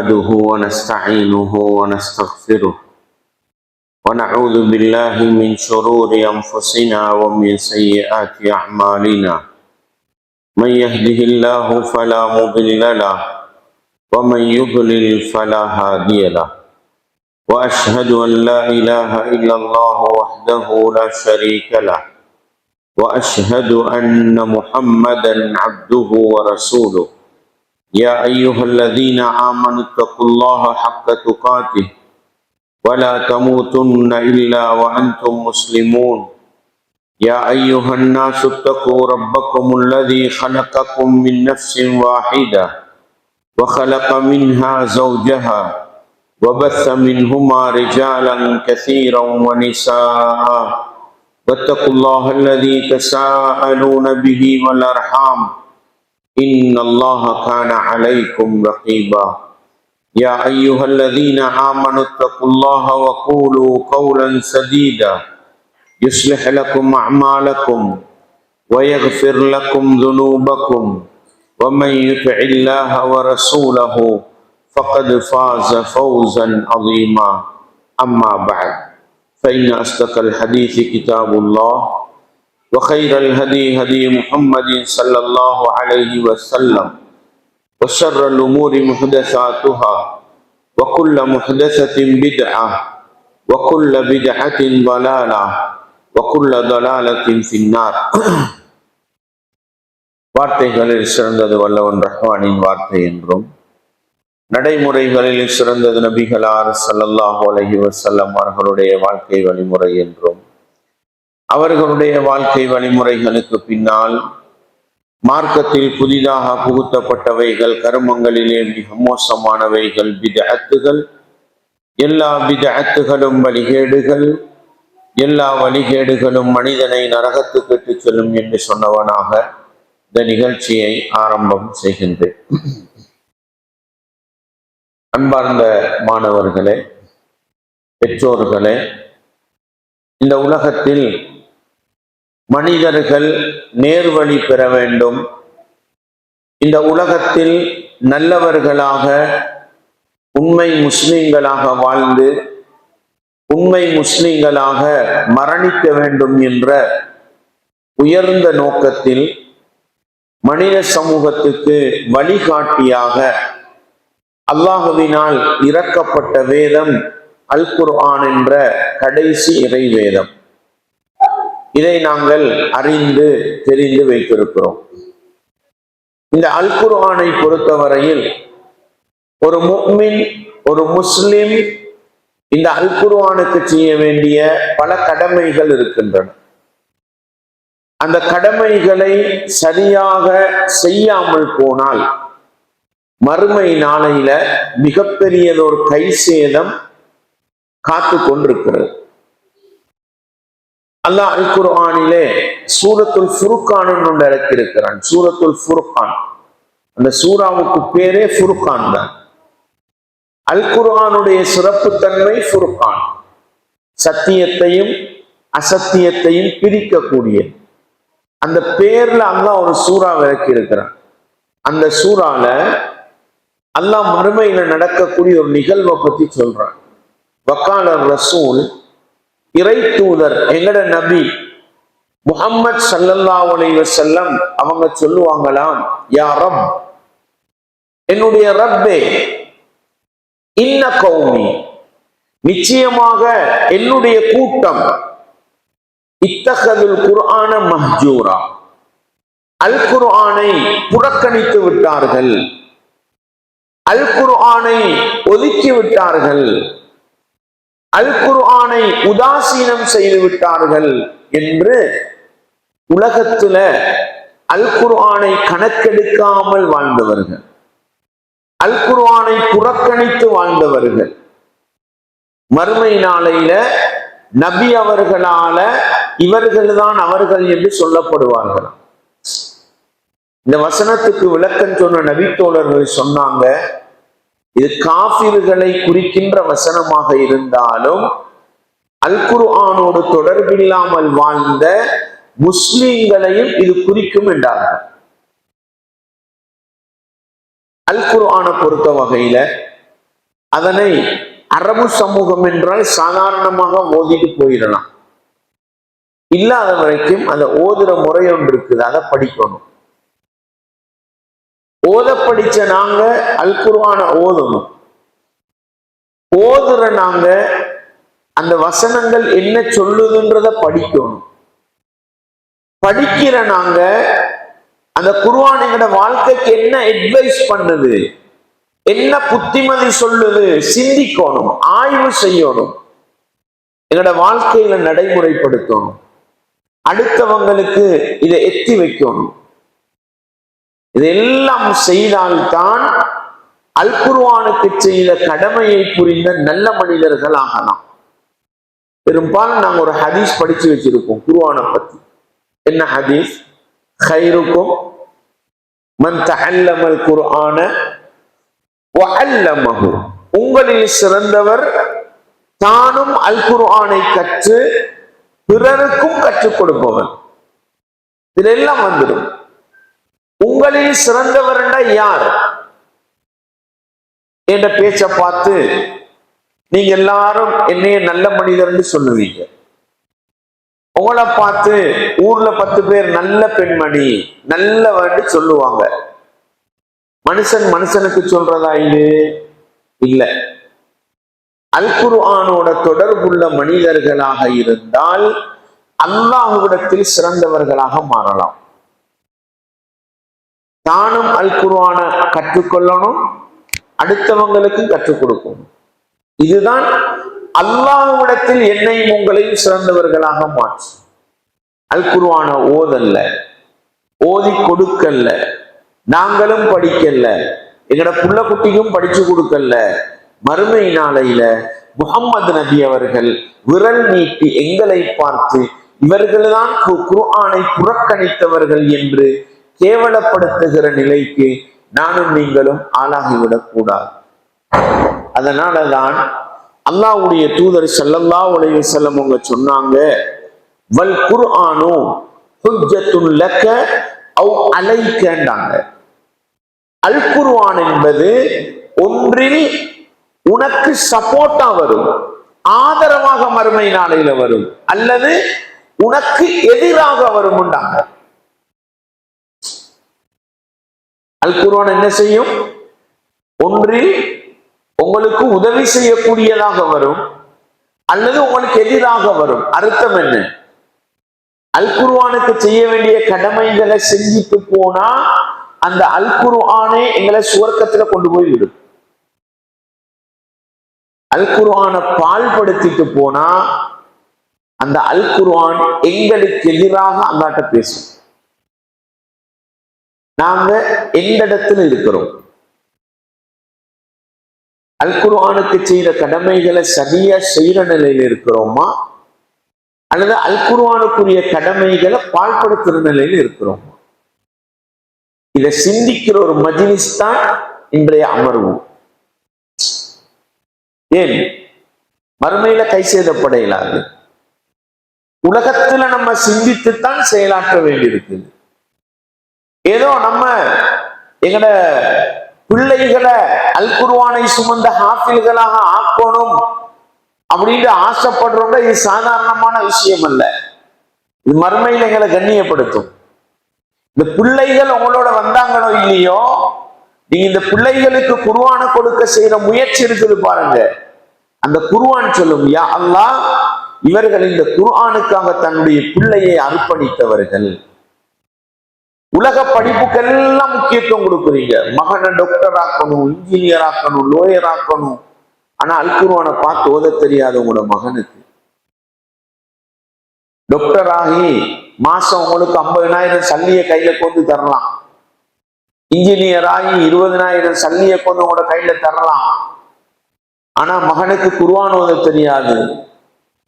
نحمده ونستعينه ونستغفره ونعوذ بالله من شرور أنفسنا ومن سيئات أعمالنا من يهده الله فلا مضل له ومن يضلل فلا هادي له وأشهد أن لا إله إلا الله وحده لا شريك له وأشهد أن محمدا عبده ورسوله يا أيها الذين آمنوا اتقوا الله حق تقاته ولا تموتن إلا وأنتم مسلمون يا أيها الناس اتقوا ربكم الذي خلقكم من نفس واحدة وخلق منها زوجها وبث منهما رجالا كثيرا ونساء واتقوا الله الذي تساءلون به والأرحام إن الله كان عليكم رقيبا يا أيها الذين آمنوا اتقوا الله وقولوا قولا سديدا يصلح لكم أعمالكم ويغفر لكم ذنوبكم ومن يطع الله ورسوله فقد فاز فوزا عظيما أما بعد فإن أصدق الحديث كتاب الله وخير الهدي هدي محمد صلى الله عليه وسلم وشر الأمور محدثاتها وكل محدثة بدعة وكل بدعة ضلالة وكل ضلالة في النار. வார்த்தைகளில் சிறந்தது வல்லவன் ரஹ்மானின் வார்த்தை என்றும், நடைமுறைகளில் சிறந்தது நபிகளார் ஸல்லல்லாஹு அலைஹி வஸல்லம் அவர்களுடைய வாழ்க்கை வழிமுறை என்றும், அவர்களுடைய வாழ்க்கை வழிமுறைகளுக்கு பின்னால் மார்க்கத்தில் புதிதாக புகுத்தப்பட்டவைகள், கர்மங்களிலே மிக மோசமானவைகள் பித்அத்துகள், எல்லா பித்அத்துகளும் வழிகேடுகள், எல்லா வழிகேடுகளும் மனிதனை நரகத்துக்கு இட்டுச் செல்லும் என்று சொன்னவனாக இந்த நிகழ்ச்சியை ஆரம்பம் செய்கின்றேன். அன்பார்ந்த மாணவர்களே, பெற்றோர்களே, இந்த உலகத்தில் மனிதர்கள் நேர்வழி பெற வேண்டும், இந்த உலகத்தில் நல்லவர்களாக உண்மை முஸ்லிம்களாக வாழ்ந்து உண்மை முஸ்லிம்களாக மரணிக்க வேண்டும் என்ற உயர்ந்த நோக்கத்தில் மனித சமூகத்துக்கு வழிகாட்டியாக அல்லாஹுவினால் இறக்கப்பட்ட வேதம் அல் குர்ஆன் என்ற கடைசி இறை வேதம். இதை நாங்கள் அறிந்து தெரிந்து வைத்திருக்கிறோம். இந்த அல் குர்ஆனை பொறுத்தவரையில் ஒரு முஃமின், ஒரு முஸ்லிம் இந்த அல் குர்ஆனுக்கு செய்ய வேண்டிய பல கடமைகள் இருக்கின்றன. அந்த கடமைகளை சரியாக செய்யாமல் போனால் மறுமை நாளையில மிகப்பெரியதொரு கை சேதம் காத்து கொண்டிருக்கிறது. அல்லாஹ் அல் குர்ஆனிலே சூரத்துல் ஃபுர்கான் ஒன்று இறக்கியிருக்கிறான். சூரத்துல் ஃபுர்கான், அந்த சூராவுக்கு பேரே ஃபுர்கான் தான். அல் குர்ஆனுடைய சிறப்பு தன்மை ஃபுர்கான், சத்தியத்தையும் அசத்தியத்தையும் பிரிக்கக்கூடிய அந்த பேர்ல அல்லாஹ் ஒரு சூறா இறக்கி இருக்கிறான். அந்த சூறால அல்லாஹ் மறுமையில நடக்கக்கூடிய ஒரு நிகழ்வை பத்தி சொல்றான். வக்கால ரசூல், இறை தூதர் எங்கட நபி முஹம்மது ஸல்லல்லாஹு அலைஹி வஸல்லம் அவங்க சொல்லுவாங்களாம், யா ரப், என்னுடைய ரப்பே, இன்ன கௌமி, நிச்சயமாக என்னுடைய கூட்டம், இத்தகதுல் குர்ஆன மஹ்ஜூரா, அல் குர்ஆனை புறக்கணித்து விட்டார்கள், அல் குர்ஆனை ஒதுக்கி விட்டார்கள், அல் குர்ஆனை உதாசீனம் செய்து விட்டார்கள் என்று உலகத்துல அல் குர்ஆனை கணக்கெடுக்காமல் வாழ்ந்தவர்கள், அல் குர்ஆனை புறக்கணித்து வாழ்ந்தவர்கள் மறுமை நாளையில நபி அவர்களால இவர்கள்தான் அவர்கள் என்று சொல்லப்படுவார்கள். இந்த வசனத்துக்கு விளக்கம் சொன்ன நபி தோழர்கள் சொன்னாங்க, இது காஃபிர்களை குறிக்கின்ற வசனமாக இருந்தாலும் அல் குர்ஆனோடு தொடர்பில்லாமல் வாழ்ந்த முஸ்லிம்களையும் இது குறிக்கும் என்றார்கள். அல் குர்ஆனை பொறுத்த வகையில அதனை அரபு சமூகம் என்றால் சாதாரணமாக ஓதிட்டு போயிடலாம். இல்லாத வரைக்கும் அந்த ஓதுற முறை ஒன்று இருக்குது, அதை படிக்கணும். ஓத படிச்ச நாங்க அல் குர்ஆன ஓதணும். ஓதுற நாங்க அந்த வசனங்கள் என்ன சொல்லுதுன்றத படிக்கணும். படிக்கிற நாங்க அந்த குர்ஆன் எங்கட வாழ்க்கைக்கு என்ன அட்வைஸ் பண்ணுது, என்ன புத்திமதி சொல்லுது, சிந்திக்கணும், ஆய்வு செய்யணும், எங்கட வாழ்க்கையில நடைமுறைப்படுத்தணும், அடுத்தவங்களுக்கு இதை எத்தி வைக்கணும். இதெல்லாம் செய்தால்தான் அல் குர்ஆனுக்கு செய்த கடமையை புரிந்த நல்ல மனிதர்கள் ஆகலாம். பெரும்பாலும் நாங்க ஒரு ஹதீஸ் படிச்சு வச்சிருப்போம் குர்ஆனை பத்தி. என்ன ஹதீஸ்? خيركم من تعلم القرآن وعلمه. உங்களில் சிறந்தவர் தானும் அல் குர்ஆனை கற்று பிறருக்கும் கற்றுக் கொடுப்பவன். இதெல்லாம் வந்துடும். உங்களில் சிறந்தவர் யார் என்ற பேச்ச பார்த்து நீங்க எல்லாரும் என்னைய நல்ல மனிதர்னு சொல்லுவீங்க. உங்களை பார்த்து ஊர்ல 10 பேர் நல்ல பெண்மணி நல்லவன்னு சொல்லுவாங்க. மனுஷன் மனுஷனுக்கு சொல்றதா இது? இல்ல. அல் குர்ஆனோட தொடர்புள்ள மனிதர்களாக இருந்தால் அல்லாஹ்விடத்தில் சிறந்தவர்களாக மாறலாம். தானும் அல் குர்ஆன கற்றுக்கொள்ளணும், அடுத்தவங்களுக்கும் கற்றுக் கொடுக்கணும். இதுதான் அல்லாஹ்விடத்தில் என்னையும் உங்களையும் சிறந்தவர்களாக மாற்றும். அல் குர்ஆன ஓதல்ல, ஓதி கொடுக்கல்ல, நாங்களும் படிக்கல, எங்கட புள்ள குட்டிக்கும் படிச்சு கொடுக்கல. மறுமை நாளையில முஹம்மது நபி அவர்கள் விரல் நீட்டி எங்களை பார்த்து இவர்கள்தான் குர்ஆனை புறக்கணித்தவர்கள் என்று கேவலப்படுத்துகிற நிலைக்கு நானும் நீங்களும் ஆளாகிவிடக் கூடாது. அதனாலதான் அல்லாஹ்வுடைய தூதர் ஸல்லல்லாஹு அலைஹி வஸல்லம் அவங்க சொன்னாங்க, வல் குர்ஆனு ஹுஜ்ஜத்துன் லக அவ் அலைக்கன்றாங்க. அல் குர்ஆன் என்பது ஒன்றில் உனக்கு சப்போர்ட்டா வரும், ஆதரவாக மறுமை நாளையில வரும், அல்லது உனக்கு எதிராக வரும்ண்டாங்க. அல் குர்ஆன் என்ன செய்யும்? ஒன்றில் உங்களுக்கு உதவி செய்யக்கூடியதாக வரும், அல்லது உங்களுக்கு எதிராக வரும். அர்த்தம் என்ன? அல் குர்ஆனுக்கு செய்ய வேண்டிய கடமைகளை செஞ்சுட்டு போனா அந்த அல் குர்ஆனே எங்களை சுவர்க்கத்துல கொண்டு போய் விடும். அல் குர்ஆனை பால்படுத்திட்டு போனா அந்த அல் குர்ஆன் எங்களுக்கு எதிராக அல்லாட்ட பேசும். நாங்க எந்த இடத்துல இருக்கிறோம்? அல் குர்ஆனுக்கு செய்யற கடமைகளை சரியா செய்யற நிலையில இருக்கிறோமா, அல்லது அல் குர்ஆனுக்குரிய கடமைகளை பால்படுத்துற நிலையில இருக்கிறோமா? இதை சிந்திக்கிற ஒரு மஜ்லிஸ் தான் இன்றைய அமர்வு. ஏன் மறுமையில கை சேதப்பட இயலாது. உலகத்துல நம்ம சிந்தித்துத்தான் செயலாற்ற வேண்டியிருக்குது. ஏதோ நம்ம எங்கட பிள்ளைகளை அல் குர்ஆனை சுமந்த ஹாஃபில்களாக ஆக்கணும் அப்படின்னு ஆசைப்படுறவங்க இது சாதாரணமான விஷயம் அல்ல. இது மறுமையில எங்களை கண்ணியப்படுத்தும். இந்த பிள்ளைகள் உங்களோட வந்தாங்களோ இல்லையோ, நீங்க இந்த பிள்ளைகளுக்கு குர்ஆனை கொடுக்க செய்யற முயற்சி இருக்குது பாருங்க. அந்த குர்ஆன் சொல்லும், யா அல்லாஹ், இவர்கள் இந்த குர்ஆனுக்காக தன்னுடைய பிள்ளையை அர்ப்பணித்தவர்கள். உலக படிப்புக்கெல்லாம் முக்கியத்துவம் கொடுக்குறீங்க. மகனை டாக்டர் ஆக்கணும், இன்ஜினியர் ஆக்கணும், லோயர் ஆக்கணும். ஆனா அல் குர்ஆனை பார்த்து ஓத தெரியாத உங்களோட மகனுக்கு டாக்டர் ஆகி மாசம் உங்களுக்கு 50,000 சல்லிய கையில கொண்டு தரலாம். இன்ஜினியர் ஆகி 20,000 சல்லிய கொண்டு உங்களோட கையில தரலாம். ஆனா மகனுக்கு குர்ஆன் ஓத தெரியாது.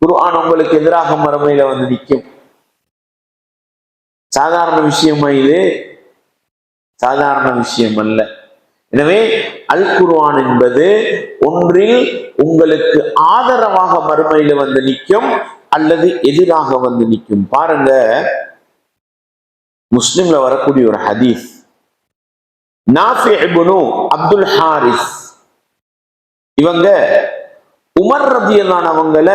குர்ஆன் உங்களுக்கு எதிராக மறுமையில வந்து நிற்கும். சாதாரண விஷயமா இது? சாதாரண விஷயம் அல்ல. எனவே அல் குர்ஆன் என்பது ஒன்றில் உங்களுக்கு ஆதரவாக மறுமையில வந்து நிற்கும், அல்லது எதிராக வந்து நிற்கும். பாருங்க, முஸ்லிம்ல வரக்கூடிய ஒரு ஹதீஸ், நாஃபி இப்னு அப்துல் ஹாரிஸ் இவங்க உமர் ரதியல்லாஹு அவங்கள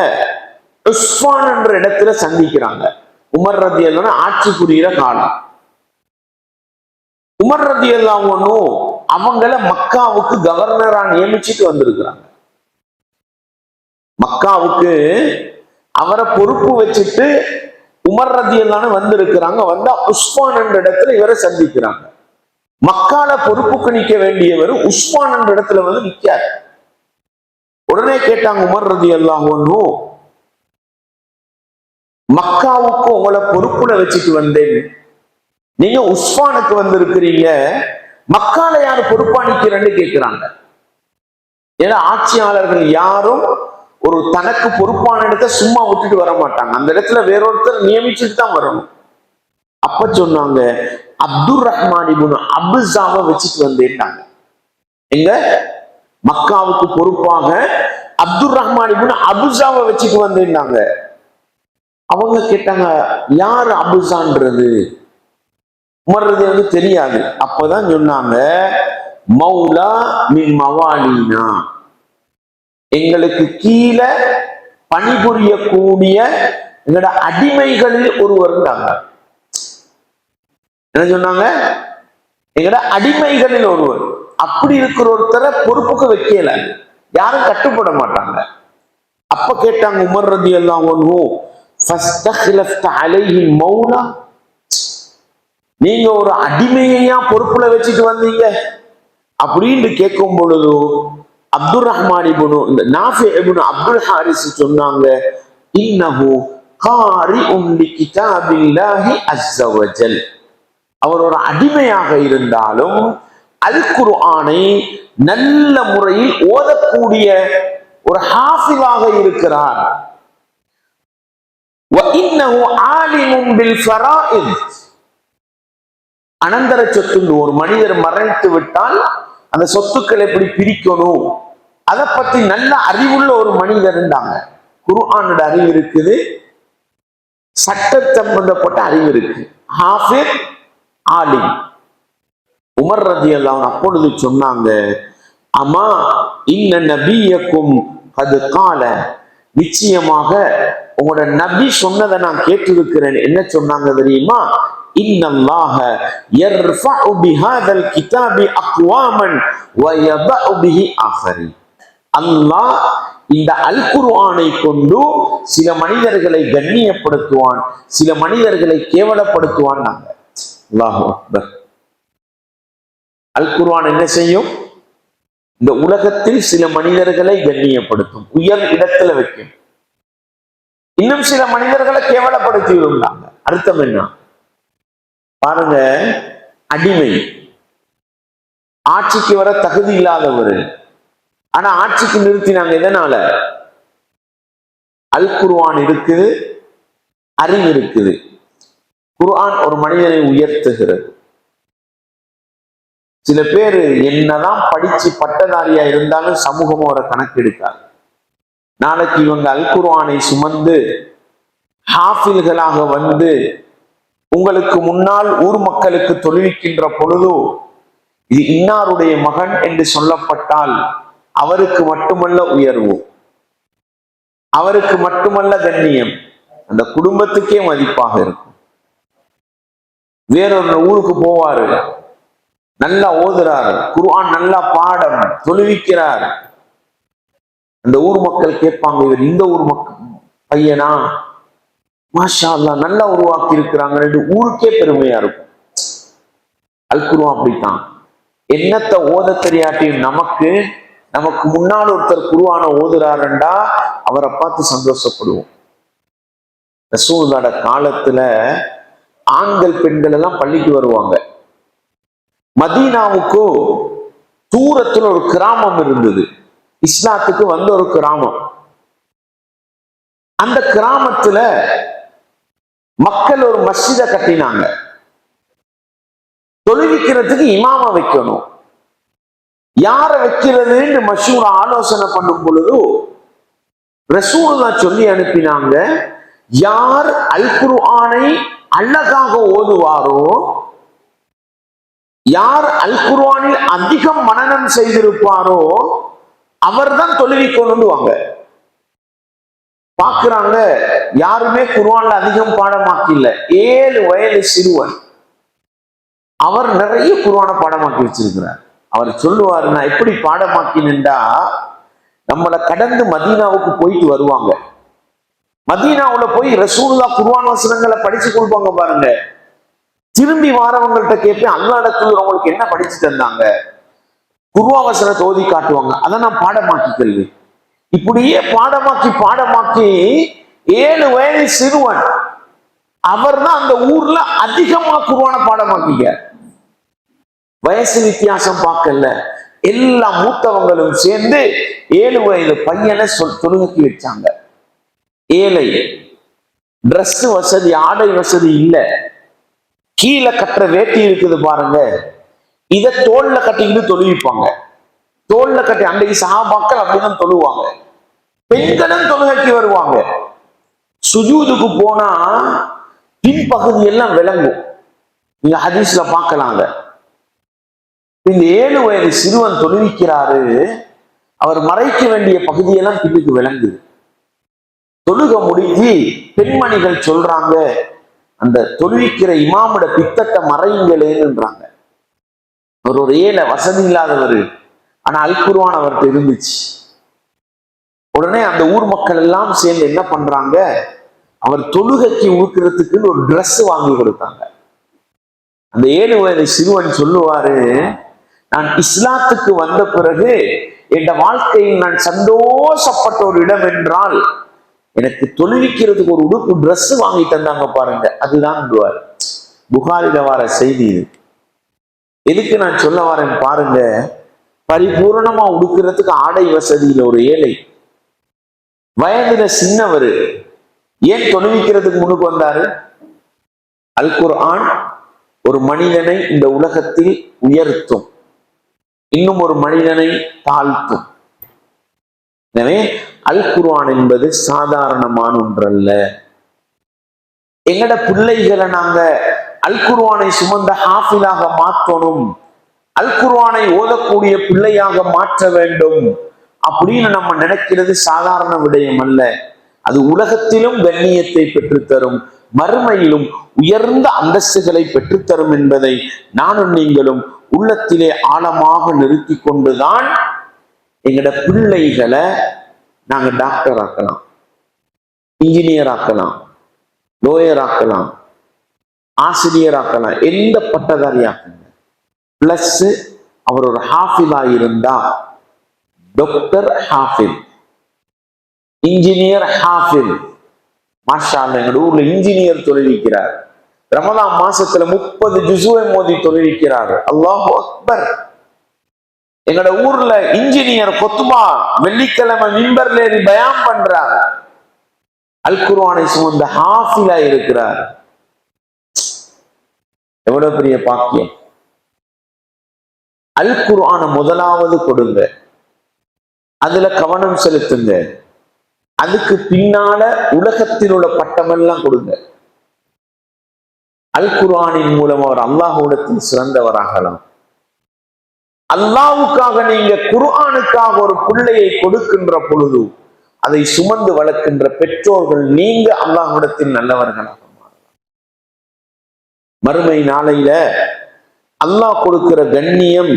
உஸ்மான் என்ற இடத்துல சந்திக்கிறாங்க. உமர் ரதியல்லாஹு ஆட்சி புரிகிற காலம். உமர் ரதியல்லாஹு அவங்கள மக்காவுக்கு கவர்னரா நியமிச்சுட்டு வந்திருக்கிறாங்க. மக்காவுக்கு அவரை பொறுப்பு வச்சுட்டு உமர் ரதியல்லாஹு வந்திருக்கிறாங்க. வந்தா உஸ்மான் என்ற இடத்துல இவரை சந்திக்கிறாங்க. மக்கால பொறுப்புக்கு நிக்க வேண்டியவர் உஸ்மான் என்ற இடத்துல வந்து நிக்காரு. உடனே கேட்டாங்க உமர் ரதியல்லாஹு, மக்காவுக்கு உங்களை பொறுப்புல வச்சுட்டு வந்தேன், நீங்க உஸ்மானுக்கு வந்திருக்கிறீங்க, மக்கால யாரு பொறுப்பா நிக்கிறேன்னு கேட்கிறாங்க. ஏன்னா ஆட்சியாளர்கள் யாரும் ஒரு தனக்கு பொறுப்பான இடத்தை சும்மா விட்டுட்டு வர மாட்டாங்க. அந்த இடத்துல வேறொருத்தர் நியமிச்சுட்டு தான் வரணும். அப்ப சொன்னாங்க அப்துல் ரஹ்மான் இப்னு அபுஸாவை வச்சுட்டு வந்தேன்னாங்க. எங்க மக்காவுக்கு பொறுப்பாக அப்துல் ரஹ்மான் இப்னு அபுஸாவை வச்சுட்டு வந்தேன்னாங்க. அவங்க கேட்டாங்க யாரு அபுஸான்றது? உமர்றது வந்து தெரியாது. அப்பதான் சொன்னாங்க மௌலா மின் மவாலினா, எங்களுக்கு கீழே பணிபுரியக்கூடிய எங்களோட அடிமைகளில் ஒருவர்ந்தாங்க. என்ன சொன்னாங்க? எங்கட அடிமைகளில் ஒருவர். அப்படி இருக்கிற ஒருத்தரை பொறுப்புக்கு வைக்கல, யாரும் கட்டுப்பட மாட்டாங்க. அப்ப கேட்டாங்க உமர் ரலியல்லாஹு அன்ஹு, ஃபஸ்தக்லஃப்த அலைஹி மௌலா, நீங்க ஒரு அடிமையா பொறுப்புல வச்சுட்டு வந்தீங்க அப்படின்னு கேட்கும் பொழுது அப்துல் ரஹ்மான் இப்னு நாஃபி இப்னு அப்துல் ஹாரிஸ் சொன்னாங்க இன்னஹு காரிஉன் லிகிதாபில்லாஹி அஸ்ஸ வஜல், அவர் ஒரு அடிமையாக இருந்தாலும் அல் குர்ஆனை நல்ல முறையில் ஓதக்கூடிய ஒரு ஹாஃபிஸாக இருக்கிறார். வ இன்னஹு ஆலிமுன் பில் ஃபராயித், அனந்தர சொத்து, ஒரு மனிதர் மரணித்து விட்டால் அந்த சொத்துக்களை எப்படி பிரிக்கணும் அதை பத்தி நல்ல அறிவுள்ள ஒரு மனிதர் இருந்தாங்க. குர்ஆனோட அறிவு இருக்குது, சட்ட சம்பந்தப்பட்ட அறிவு இருக்கு. ஹாஃபிஸ், ஆலிம். உமர் ரலியல்லாஹு அப்பொழுது சொன்னாங்க அம்மா இன்ன நபியக்கும் கது கால, நிச்சயமாக உங்களோட நபி சொன்னதை நான் கேட்டிருக்கிறேன். என்ன சொன்னாங்க தெரியுமா? இன்னல்லாஹ யர்ஃபஉ பிஹாதல் கிதாபி அக்வாமன் வ யதஉ பிஹி ஆஃபரின், அல்லாஹ் இந்த அல் குர்ஆனை கொண்டு சில மனிதர்களை கண்ணியப்படுத்துவான், சில மனிதர்களை கேவலப்படுத்துவான். அல்லாஹு அக்பர். அல் குர்ஆன் என்ன செய்யும்? இந்த உலகத்தில் சில மனிதர்களை கண்ணியப்படுத்தும், உயர் இடத்துல வைக்கும். இன்னும் சில மனிதர்களை கேவலப்படுத்தி விடுவாங்க. அர்த்தம் என்ன பாருங்க? அடிமை, ஆட்சிக்கு வர தகுதி இல்லாதவர், ஆனா ஆட்சிக்கு நிறுத்தினாங்க. இதனால அல் குர்ஆன் இருக்குது, அறிவு இருக்குது. குர்ஆன் ஒரு மனிதனை உயர்த்துகிறது. சில பேர் என்னதான் படிச்சு பட்டதாரியா இருந்தாலும் சமூகம் அவரை கணக்கெடுக்காது. நாளைக்கு இவங்க அல் குர்ஆனை சுமந்து ஹாஃபில்களாக வந்து உங்களுக்கு முன்னால் ஊர் மக்களுக்கு தொழுவிக்கின்ற பொழுது இது இன்னாருடைய மகன் என்று சொல்லப்பட்டால் அவருக்கு மட்டுமல்ல உயர்வு, அவருக்கு மட்டுமல்ல கண்ணியம், அந்த குடும்பத்துக்கே மதிப்பாக இருக்கும். வேறொரு ஊருக்கு போவாரு, நல்லா ஓதுறாரு, குர்ஆன் நல்லா பாடம் தொழுவிக்கிறார், அந்த ஊர் மக்கள் கேட்பாங்க இவர் இந்த ஊர் பையனா, மாஷா அல்லாஹ் நல்லா உருவாக்கி இருக்கிறாங்க, ஊருக்கே பெருமையா இருக்கும். அல் குர்ஆன் அப்படித்தான். என்னத்தை ஓத தெரியாட்டியும் நமக்கு முன்னால் ஒருத்தர் குர்ஆனை ஓதுறாருண்டா அவரை பார்த்து சந்தோஷப்படுவோம். ரசூலுல்லாஹ் காலத்துல ஆண்கள் பெண்கள் எல்லாம் பள்ளிக்கு வருவாங்க. மதீனாவுக்கு தூரத்துல ஒரு கிராமம் இருந்தது, இஸ்லாத்துக்கு வந்த ஒரு கிராமம். அந்த கிராமத்துல மக்கள் ஒரு மஸ்ஜிதை கட்டினாங்க. தொழுவிக்கிறதுக்கு இமாம வைக்கணும், யாரை வைக்கிறதுன்னு மஷூர் ஆலோசனை பண்ணும் பொழுது ரசூலுல்லாஹ் சொல்லி அனுப்பினாங்க, யார் அல் குர்ஆனை அழகாக ஓதுவாரோ, யார் அல் குர்ஆனில் அதிகம் மனனம் செய்திருப்பாரோ அவர் தான் தொழுவிக்கொண்டு வாங்க பாக்குறாங்க. யாருமே குர்ஆன்ல அதிகம் பாடமாக்கி இல்ல. 7 வயது சிறுவன் அவர் நிறைய குர்ஆனை பாடமாக்கி வச்சிருக்கிறார். அவர் சொல்லுவாரு, நான் எப்படி பாடமாக்கினேன்டா, நம்மளை கடந்து மதீனாவுக்கு போயிட்டு வருவாங்க. மதீனாவுல போய் ரசூலுல்லாஹ் குர்ஆன் வசனங்களை படிச்சு கொடுப்பாங்க பாருங்க. திரும்பி வாரவங்கள்ட்ட கேட்பேன், அல்லாஹ் இடத்துல உங்களுக்கு என்ன படிச்சு தந்தாங்க? குர்ஆன் வசனத்தை ஓதி காட்டுவாங்க. அதை நான் பாடமாக்கிக்கிறது. இப்படியே பாடமாக்கி 7 வயது சிறுவன் அவர் தான் அந்த ஊர்ல அதிகமா குர்ஆனை பாடமாக்கிக்க. வயசு வித்தியாசம் பார்க்கல, எல்லா மூத்தவங்களும் சேர்ந்து 7 வயது பையனை தொழுகைக்கு வச்சாங்க. ஏழை, டிரெஸ் வசதி, ஆடை வசதி இல்ல, கீழே கட்டுற வேட்டி இருக்குது பாருங்க, இதை தோல்ல கட்டிக்கிட்டு தொழுவிப்பாங்க. தோல்ல கட்டி அன்றைக்கு சஹாபாக்கள் அப்படிதான் தொழுவாங்க. பெண்களும் தொழுகைக்கு வருவாங்க. சுஜூதுக்கு போனா பின்பகுதி எல்லாம் விளங்கும். நீங்க ஹதீஸ்ல பார்க்கலாங்க. இந்த 7 வயது சிறுவன் தொழுவிக்கிறாரு, அவர் மறைக்க வேண்டிய பகுதியெல்லாம் பின்னுக்கு விளங்குது. தொழுக முடிஞ்சு பெண்மணிகள் சொல்றாங்க, அந்த தொழுவிக்கிற இமாமோட பித்தத்தை மறையுங்களேன்றாங்க. அவர் ஒரு ஏழை, வசதி இல்லாதவர், ஆனா அல் குர்ஆன் அவர்கிட்ட இருந்துச்சு. உடனே அந்த ஊர் மக்கள் எல்லாம் சேர்ந்து என்ன பண்றாங்க, அவர் தொழுகைக்கு ஊக்குறதுக்கு ஒரு ட்ரெஸ் வாங்கி கொடுத்தாங்க. அந்த 7 வயது சிறுவன் சொல்லுவாரு, நான் இஸ்லாத்துக்கு வந்த பிறகு என் வாழ்க்கையில் நான் சந்தோஷப்பட்ட ஒரு இடம் என்றால் எனக்கு தொழுவிக்கிறதுக்கு ஒரு உடுப்பு ட்ரெஸ் வாங்கி தந்தாங்க பாருங்க, அதுதான் புகாரில வர செய்தி. இது எதுக்கு நான் சொல்ல வரேன் பாருங்க. பரிபூர்ணமா உடுக்கிறதுக்கு ஆடை வசதியில ஒரு ஏழை, வயதுல சின்னவர், ஏன் தொழுவிக்கிறதுக்கு முன்னுக்கு வந்தாரு? அல் குர்ஆன் ஒரு மனிதனை இந்த உலகத்தில் உயர்த்தும், இன்னும் ஒரு மனிதனை தாழ்த்தும். எனவே அல் குர்ஆன் என்பது சாதாரணமான ஒன்றல்ல. எங்கட பிள்ளைகளை நாங்க அல் குர்ஆனை சுமந்த ஹாஃபிலாக மாற்றணும், அல் குர்ஆனை ஓதக்கூடிய பிள்ளையாக மாற்ற வேண்டும் அப்படின்னு நம்ம நினைக்கிறது சாதாரண விடயம் அல்ல. அது உலகத்திலும் கண்ணியத்தை பெற்றுத்தரும், மறுமையிலும் உயர்ந்த அந்தஸ்துகளை பெற்றுத்தரும் என்பதை நானும் நீங்களும் உள்ளத்திலே ஆழமாக நிறுத்தி கொண்டுதான் எங்கட பிள்ளைகளை நாங்க டாக்டர் ஆக்கலாம், இன்ஜினியர் ஆக்கலாம், லோயர் ஆக்கலாம், ஆசிரியர் ஆக்கலாம், எந்த பட்டதாரி ஆக்குங்க. பிளஸ் அவர் ஒரு ஹாஃபிலா இருந்தா, டாக்டர் ஹாஃபில், இன்ஜினியர் ஹாஃபில். மாஷா அல்லாஹ், எங்க ஊர்ல இன்ஜினியர் தொழுவிக்கிறார். ரமலான் மாசத்துல 30 ஜுஸுவை மோதி தொழுவிக்கிறார். அல்லாஹு அக்பர். எங்கட ஊர்ல இன்ஜினியர் கொத்துமா வெள்ளிக்கிழமை மிம்பர்ல ஏறி பயான் பண்றார். அல் குர்ஆனை சுமந்த ஹாஃபிலா இருக்கிறார். எவ்வளவு பெரிய பாக்கியம். அல் குர்ஆனை முதலாவது கொடுங்க, அதுல கவனம் செலுத்துங்க. அதுக்கு பின்னால உலகத்தில் உள்ள பட்டமெல்லாம் கொடுங்க. அல் குர்ஆனின் மூலம் அவர் அல்லாஹ்விடத்தில் சிறந்தவராகலாம். அல்லாஹ்வுக்காக நீங்க குர்ஆனுக்காக ஒரு பிள்ளையை கொடுக்கின்ற பொழுது அதை சுமந்து வளர்க்கின்ற பெற்றோர்கள் நீங்க அல்லாஹ்விடத்தில் நல்லவர்களாக மாறலாம். மறுமை நாளையில அல்லாஹ் கொடுக்கிற கண்ணியம்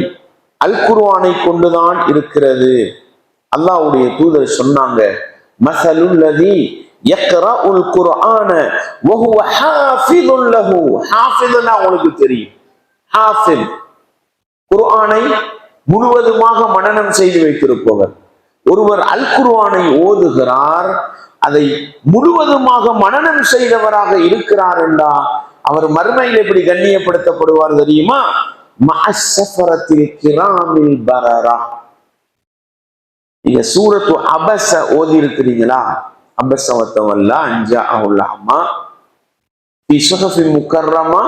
அல் குர்ஆனை கொண்டுதான் இருக்கிறது. அல்லாஹ்வுடைய தூதர் சொன்னாங்க, மஸலுல்லதி யக்ரஉல் குர்ஆன வஹுவ ஹாஃபிதுல் லஹு. ஹாஃபிதுன்னா உங்களுக்கு தெரியும், ஹாஃபில் குர்ஆனை முழுவதுமாக மனனம் செய்து வைத்திருப்பவர். ஒருவர் அல் குர்ஆனை ஓதுகிறார், அதை முழுவதுமாக மனனம் செய்தவராக இருக்கிறார் என்றா அவர் மறுமையில் எப்படி கண்ணியப்படுத்தப்படுவார் தெரியுமா? மஅஸ்ஸஃபரத்தில் கிராமில் பரரா. நீங்க சூரத்து அபஸ ஓதி இருக்கிறீங்களா? அபஸ வத்தவல்லா அன்ஜாஅஹுல் அமா ஃபீ ஸுஹுஃபின் முக்கர்ரமா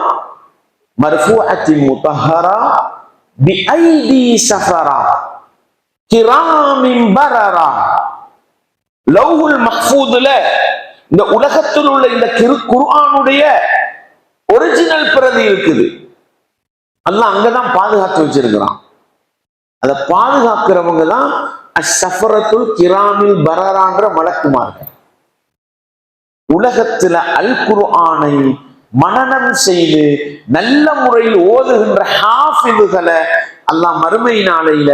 மர்ஃபூஅத்தின் முத்தஹ்ஹரா பிஐதி ஸஃபரா கிராமின் பரரா. லவ்ஹுல் மஹ்ஃபூதுல இந்த உலகத்தில் உள்ள இந்த குர்ஆனுடைய ஒரிஜினல் பிரதி இருக்குது. அல்லாஹ் அங்கதான் பாதுகாத்து வச்சிருக்கிறான். அதை பாதுகாக்கிறவங்க தான் அஸ்ஸஃபரத்துல் கிராமில் பரரான்ற மலக்குமார்கள். உலகத்துல அல் குர்ஆனை மனனம் செய்து நல்ல முறையில் ஓதுகின்ற ஹாஃபிதுகளை அல்லாஹ் மறுமை நாளையில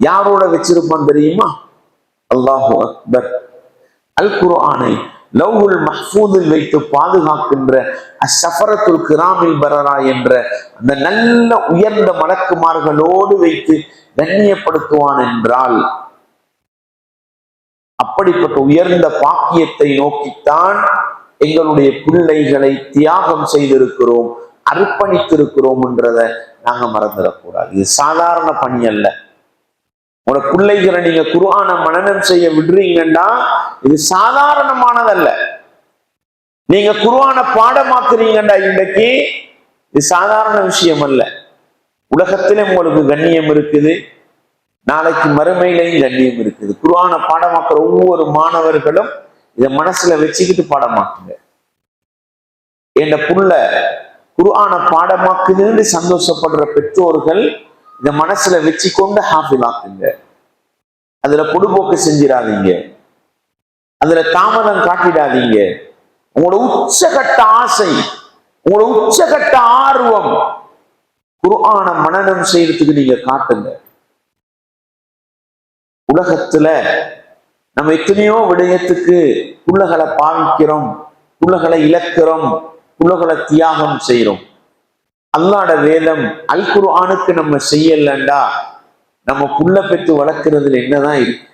யாரோட வச்சிருப்பான் தெரியுமா? அல்லாஹு அக்பர். அல் குர்ஆனை லவ்ஹுல் மஹ்ஃபூதில் வைத்து பாதுகாக்கின்ற அஸ்ஸஃபரத்துல் கிராமில் பரரா என்ற அந்த நல்ல உயர்ந்த மலக்குமார்களோடு வைத்து கண்ணியப்படுத்துவான் என்றால், அப்படிப்பட்ட உயர்ந்த பாக்கியத்தை நோக்கித்தான் எங்களுடைய பிள்ளைகளை தியாகம் செய்திருக்கிறோம், அர்ப்பணித்திருக்கிறோம் என்றதை நாங்க மறந்துடக்கூடாது. இது சாதாரண பணி அல்ல. உங்களோட பிள்ளைகளை நீங்க குர்ஆனை மனனம் செய்ய விடுறீங்கன்னா இது சாதாரணமானதல்ல. நீங்க குர்ஆனை பாடமாக்குறீங்கடா இன்றைக்கு, இது சாதாரண விஷயம் அல்ல. உலகத்திலே உங்களுக்கு கண்ணியம் இருக்குது, நாளைக்கு மறுமையிலையும் கண்ணியம் இருக்குது. குர்ஆனை பாடமாக்குற ஒவ்வொரு மாணவர்களும் இதை மனசுல வச்சுக்கிட்டு பாடமாக்குங்க. என்ற புள்ள குர்ஆனை பாடமாக்குதுன்னு சந்தோஷப்படுற பெற்றோர்கள் இதை மனசுல வச்சு கொண்டு ஹாஃபிலாக்குங்க. அதுல பொடுபோக்கு செஞ்சிடாதீங்க, அதுல தாமதம் காட்டிடாதீங்க. உங்களோட உச்சகட்ட ஆசை, உங்களோட உச்சகட்ட ஆர்வம் குர்ஆனை மனனம் செய்யறதுக்கு நீங்க காட்டுங்க. உலகத்துல நம்ம எத்தனையோ விடயத்துக்கு புள்ளகளை பாவிக்கிறோம், புள்ளகளை இழக்கிறோம், புள்ளகளை தியாகம் செய்யறோம். அல்லாஹ்வுடைய வேதம் அல் குர்ஆனுக்கு நம்ம செய்யலண்டா நம்ம புள்ள பெற்று வளர்க்கறதுல என்னதான் இருக்கு?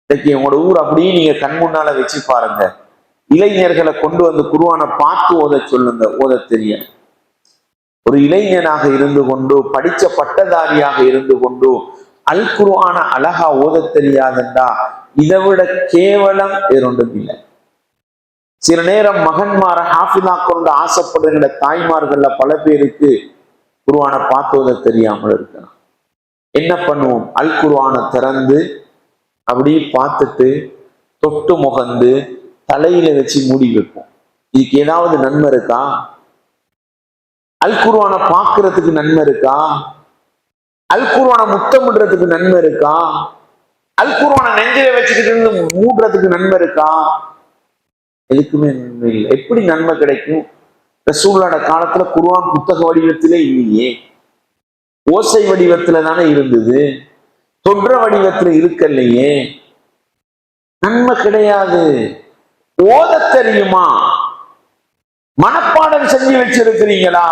இன்னைக்கு உங்களோட ஊர் அப்படியே நீங்க கண் முன்னால வச்சு பாருங்க. இளைஞர்களை கொண்டு வந்து குர்ஆனை பார்த்து ஓத சொல்லுங்க, ஓத தெரிய. ஒரு இளைஞனாக இருந்து கொண்டு, படிச்ச பட்டதாரியாக இருந்து கொண்டு அல் குர்ஆனை அழகா ஓத தெரியாதுண்டா இதை விட கேவலம் வேறொன்றும் இல்லை. சில நேரம் மகன்மார ஹாஃபிலா கொண்டு ஆசைப்படுகிற தாய்மார்கள்ல பல பேருக்கு குர்ஆனை பார்த்து ஓத தெரியாமல் இருக்கலாம். என்ன பண்ணுவோம்? அல் குர்ஆனை திறந்து அப்படி பார்த்துட்டு தொட்டு முகந்து தலையில வச்சு மூடி வைப்போம். இதுக்கு ஏதாவது நன்மை இருக்கா? அல் குர்ஆனை பார்க்கறதுக்கு நன்மை இருக்கா? அல் குர்ஆனை முத்தமிடுறதுக்கு நன்மை இருக்கா? அல் குர்ஆனை நெஞ்சில வச்சுக்கிட்டு மூடுறதுக்கு நன்மை இருக்கா? எதுக்குமே நன்மை இல்லை. எப்படி நன்மை கிடைக்கும்? ரசூலுல்லாஹ் காலத்துல குர்ஆன் புத்தக வடிவத்திலே இல்லையே, ஓசை வடிவத்துல தானே இருந்தது, தொன்ற வடிவத்துல இருக்கலையே. நன்மை கிடையாது. ஓத தெரியுமா? மனப்பாடம் செஞ்சு வச்சிருக்கிறீங்களா?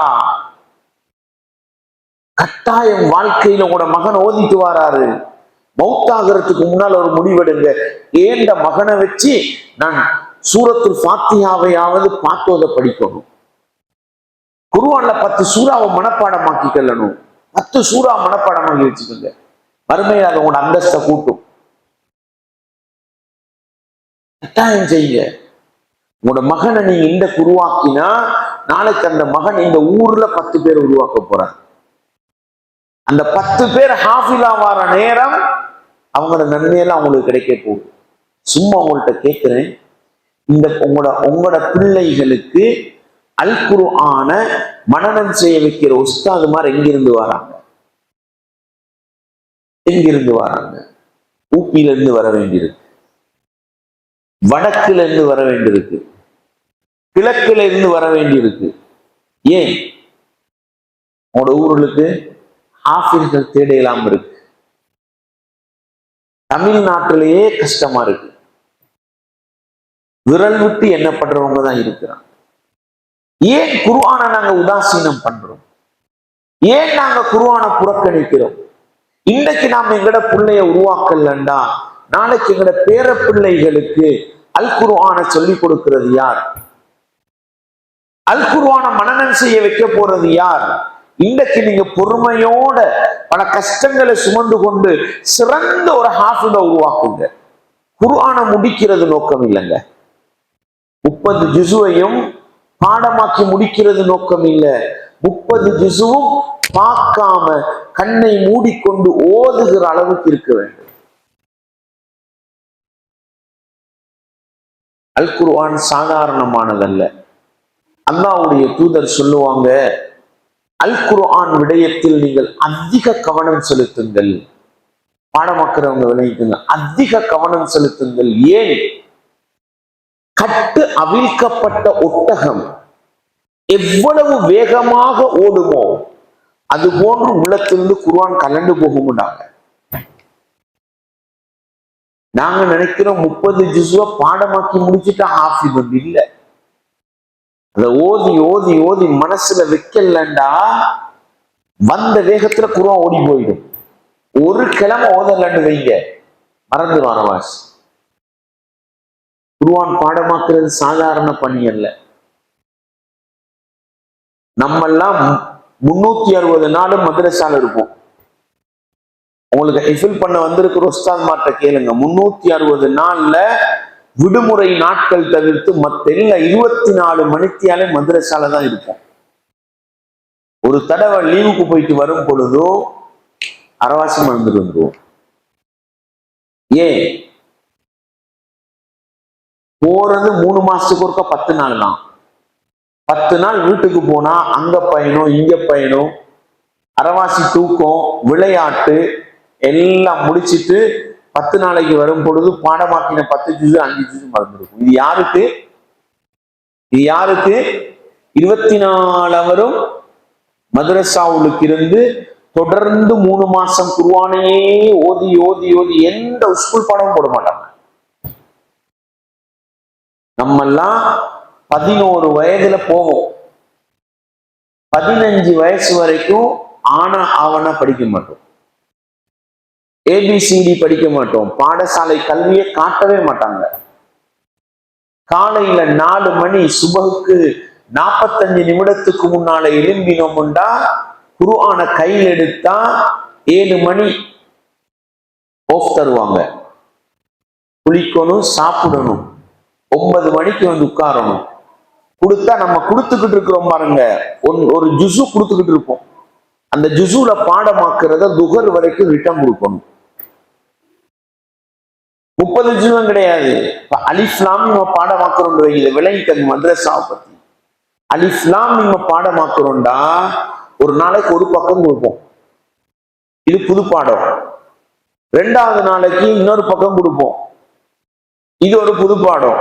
கட்டாயம் வாழ்க்கையில உங்களோட மகன் ஓதிட்டு வராரு, மௌத்தாகிறதுக்கு முன்னால் ஒரு முடிவெடுங்க. ஏண்ட மகனை வச்சு நான் சூரத்துல் ஃபாத்திஹாவையாவது பார்த்தோத படிக்கணும். குர்ஆன்ல 10 சூறாவை மனப்பாடமாக்கி கொள்ளணும். 10 சூறா மனப்பாடமாக்கி வச்சுக்கோங்க. மறுமையில் அது உங்களோட அந்தஸ்தை கூட்டும். கட்டாயம் செய்யுங்க. உங்களோட மகனை நீங்க இந்த உருவாக்கினா நாளைக்கு அந்த மகன் இந்த ஊர்ல 10 பேர் உருவாக்க போறார். அந்த 10 பேர் ஹாஃபிலா வார நேரம் அவங்களோட நன்மையெல்லாம் அவங்களுக்கு கிடைக்க போகுது. சும்மா உங்கள்கிட்ட கேட்கிறேன், இந்த உங்களோட பிள்ளைகளுக்கு அல் குர்ஆனை மனனம் செய்ய வைக்கிற உஸ்தாதுமார் எங்கிருந்து வராங்க? எங்கிருந்து வராங்க? ஊப்பியில இருந்து வர வேண்டியிருக்கு, வடக்குல இருந்து வர வேண்டியிருக்கு, கிழக்குல இருந்து வர வேண்டியிருக்கு. ஏன்? உங்களோட ஊர்களுக்கு ஹாஃபில்கள் தேட இல்லாம இருக்கு. தமிழ்நாட்டிலேயே கஷ்டமா இருக்கு. விரல் விட்டு எண்ணப்படுறவங்க தான் இருக்கிறாங்க. ஏன் குர்ஆனை நாங்க உதாசீனம் பண்றோம்? ஏன் நாங்க குர்ஆனை புறக்கணிக்கிறோம்? இன்றைக்கு நாம எங்கட பிள்ளைய உருவாக்கலண்டா நாளைக்கு எங்கட பேர பிள்ளைகளுக்கு அல் குர்ஆனை சொல்லிக் கொடுக்கிறது யார்? அல் குர்ஆனை மனனம் செய்ய வைக்க போறது யார்? இன்றைக்கு நீங்க பொறுமையோட பல கஷ்டங்களை சுமந்து கொண்டு சிறந்த ஒரு ஹாஃபிதை உருவாக்குங்க. குர்ஆனை முடிக்கிறது நோக்கம் இல்லைங்க. 30 ஜுஸுவையும் பாடமாக்கி முடிக்கிறது நோக்கம் இல்லை. 30 ஜுஸுவும் பார்க்காம கண்ணை மூடிக்கொண்டு ஓதுகிற அளவுக்கு இருக்க வேண்டும். அல் குர்ஆன் சாதாரணமானதல்ல. அல்லாஹ்வுடைய தூதர் சொல்லுவாங்க, அல் குர்ஆன் விடயத்தில் நீங்கள் அதிக கவனம் செலுத்துங்கள். பாடமாக்குறவங்க விளைவிக்குங்க, அதிக கவனம் செலுத்துங்கள். ஏன்? கட்டு அவிழ்க்கப்பட்ட ஒட்டகம் எவ்வளவு வேகமாக ஓடுமோ அது போன்று உள்ளத்திலிருந்து குர்ஆன் கலண்டு போகும்டாங்க. நாங்க நினைக்கிறோம் 30 ஜுஸ்வ பாடமாக்கி முடிச்சுட்டா ஹாஃபிஸ் வந்து இல்ல. அதை ஓதி ஓதி ஓதி மனசுல வைக்கலண்டா வந்த வேகத்துல குர்ஆன் ஓடி போயிடும். ஒரு கிழமை ஓதலன்னு வைங்க, மறந்துடுவானவாஸ். குர்ஆன் பாடமாக்குறது சாதாரண பணி அல்ல. நம்மெல்லாம் 360 நாளும் மதரசால இருப்போம். உங்களுக்கு ஹிஃபில் பண்ண வந்திருக்கிற உஸ்தாத் மாட்ட கேளுங்க, 360 நாள்ல விடுமுறை நாட்கள் தவிர்த்து மத்த எல்லா 24 மணித்தியாலே மதரசால தான் இருப்போம். ஒரு தடவை லீவுக்கு போயிட்டு வரும் பொழுதோ அரவாசி மறந்துட்டு வந்துருவோம். ஏன்? போறது 3 மாசத்துக்கு ஒருக்கா 10 நாள் தான். 10 நாள் வீட்டுக்கு போனா அங்க பயணம் இங்க பயணம், அரவாசி தூக்கம் விளையாட்டு எல்லாம் முடிச்சிட்டு 10 நாளைக்கு வரும் பொழுது பாடமாக்கின 10 ஜுஸ் 5 ஜுஸ் மறந்துருக்கும். இது யாருக்கு? இது யாருக்கு? 24 அவரும் மதரசாவுக்கு இருந்து தொடர்ந்து 3 மாசம் குர்ஆனையே ஓதி ஓதி ஓதி எந்த ஸ்கூல் பாடமும் போட மாட்டாங்க. நம்மெல்லாம் 11 வயதுல போவோம், 15 வயசு வரைக்கும் ஆனா ஆவணா படிக்க மாட்டோம், ஏபிசிடி படிக்க மாட்டோம், பாடசாலை கல்வியை காட்டவே மாட்டாங்க. காலையில 4 மணி சுபகுக்கு 45 நிமிடத்துக்கு முன்னால எழும்பினோம்டா குர்ஆன கையில் எடுத்தா 7 மணி ஆஃப் தருவாங்க. குளிக்கணும், சாப்பிடணும், 9 மணிக்கு வந்து உட்காரணும். கொடுத்தா நம்ம கொடுத்துக்கிட்டு இருக்கிறோம் பாருங்க, ஒரு ஜுசு கொடுத்துக்கிட்டு இருப்போம். அந்த ஜுசுல பாடமாக்குறத துகர் வரைக்கும் ரிட்டர்ன் கொடுக்கணும். 30 ஜுசும் கிடையாது. அலிஃப்லாம் நம்ம பாடமாக்குறோம், இதை விளங்கிக்க மதரசாவை பத்தி. அலிஃப்லாம் நம்ம பாடமாக்குறோம்டா ஒரு நாளைக்கு ஒரு பக்கம் கொடுப்போம், இது புது பாடம். 2வது நாளைக்கு இன்னொரு பக்கம் கொடுப்போம், இது ஒரு புது பாடம்.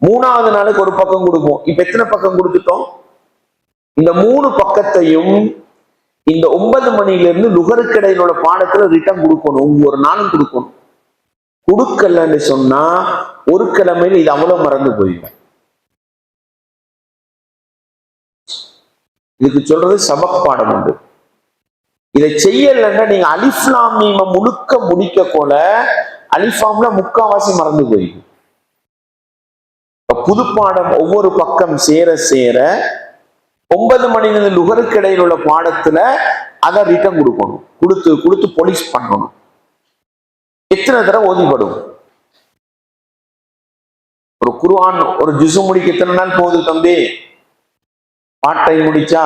3வது நாளைக்கு ஒரு பக்கம் கொடுப்போம். இப்ப எத்தனை பக்கம் கொடுத்துட்டோம்? இந்த 3 பக்கத்தையும் இந்த 9 மணியிலிருந்து லுகருக்கு இடையிலோட பாடத்துல ரிட்டர்ன் கொடுக்கணும், ஒவ்வொரு நாளும் கொடுக்கணும். கொடுக்கலன்னு சொன்னா ஒரு கிழமையில் இது அவ்வளவு மறந்து போயிடும். இதுக்கு சொல்றது சபக் பாடம் உண்டு. இதை செய்யலன்னா நீங்க அலிஃப்லாம் மீம முழுக்க முடிக்க போல அலிஃபாம்ல முக்காவாசி மறந்து போயிடும். புது பாடம் ஒவ்வொரு பக்கம் சேர சேர 9 மணிலிருந்து லுகருக்கு இடையில் உள்ள பாடத்துல அதை ரிட்டர்ன் கொடுக்கணும், கொடுத்து கொடுத்து போலீஸ் பண்ணணும். எத்தனை தடவை ஓதிப்படும்? ஒரு குர்ஆன் ஒரு ஜுசு முடிக்க எத்தனை நாள் போகுது தம்பி? பாட்டை முடிச்சா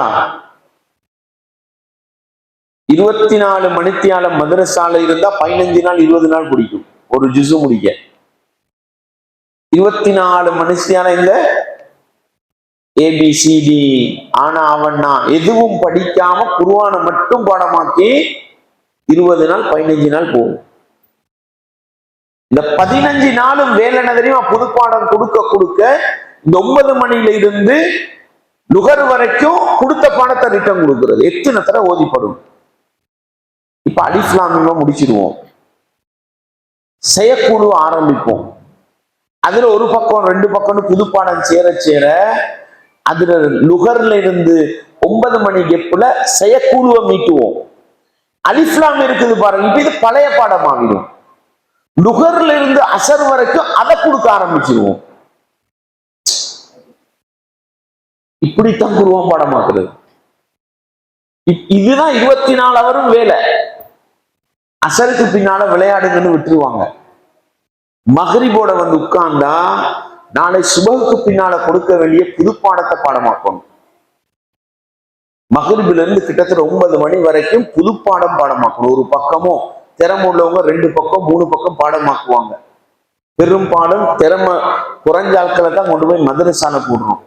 24 மணித்தியால மதரசால இருந்தா 15 நாள் 20 நாள் பிடிக்கும் ஒரு ஜுசு முடிக்க. 24 மணித்தியால இந்த ஏபிசிடி ஆனா அவன்னா எதுவும் படிக்காம குர்ஆனை மட்டும் பாடமாக்கி 20 நாள் 15 நாள் போகும். இந்த 15 நாளும் வேலை தெரியுமா? புது பாடம் கொடுக்க கொடுக்க இந்த 9 மணியில இருந்து லுகர் வரைக்கும் கொடுத்த பாடத்தை ரிட்டர்ன் கொடுக்கிறது. எத்தனை தடவை ஓதிப்படும்? இப்ப அலிஃப்லாமிமா முடிச்சிடுவோம், செயற்குழு ஆரம்பிப்போம். அதுல ஒரு பக்கம் 2 பக்கம் புது பாடம் சேர சேர அதுல லுகர்ல இருந்து 9 மணி கெப்புல செயற்குழுவை மீட்டுவோம். அலிஃப்லாம் இருக்குது பாருங்க, இப்ப இது பழைய பாடம் ஆகிடும். லுகர்ல இருந்து அசர் வரைக்கும் அதை கொடுக்க ஆரம்பிச்சிருவோம். இப்படித்தான் குர்ஆன் பாடமாக்குறது. இதுதான் 24 அவரும் வேலை. அசருக்கு பின்னால விளையாடுங்கன்னு விட்டுருவாங்க. மக்ரிபோட வந்து உட்கார்ந்தா நாளை சுபகுக்கு பின்னால கொடுக்க வேண்டிய புது பாடத்தை பாடமாக்கணும். மக்ரிபில இருந்து கிட்டத்தட்ட 9 மணி வரைக்கும் புது பாடம் பாடமாக்கணும். ஒரு பக்கமோ திறமை உள்ளவங்க 2 பக்கம் 3 பக்கம் பாடமாக்குவாங்க. பெரும்பாலும் திறமை குறைஞ்ச ஆட்களை தான் கொண்டு போய் மதரசால போடுறோம்.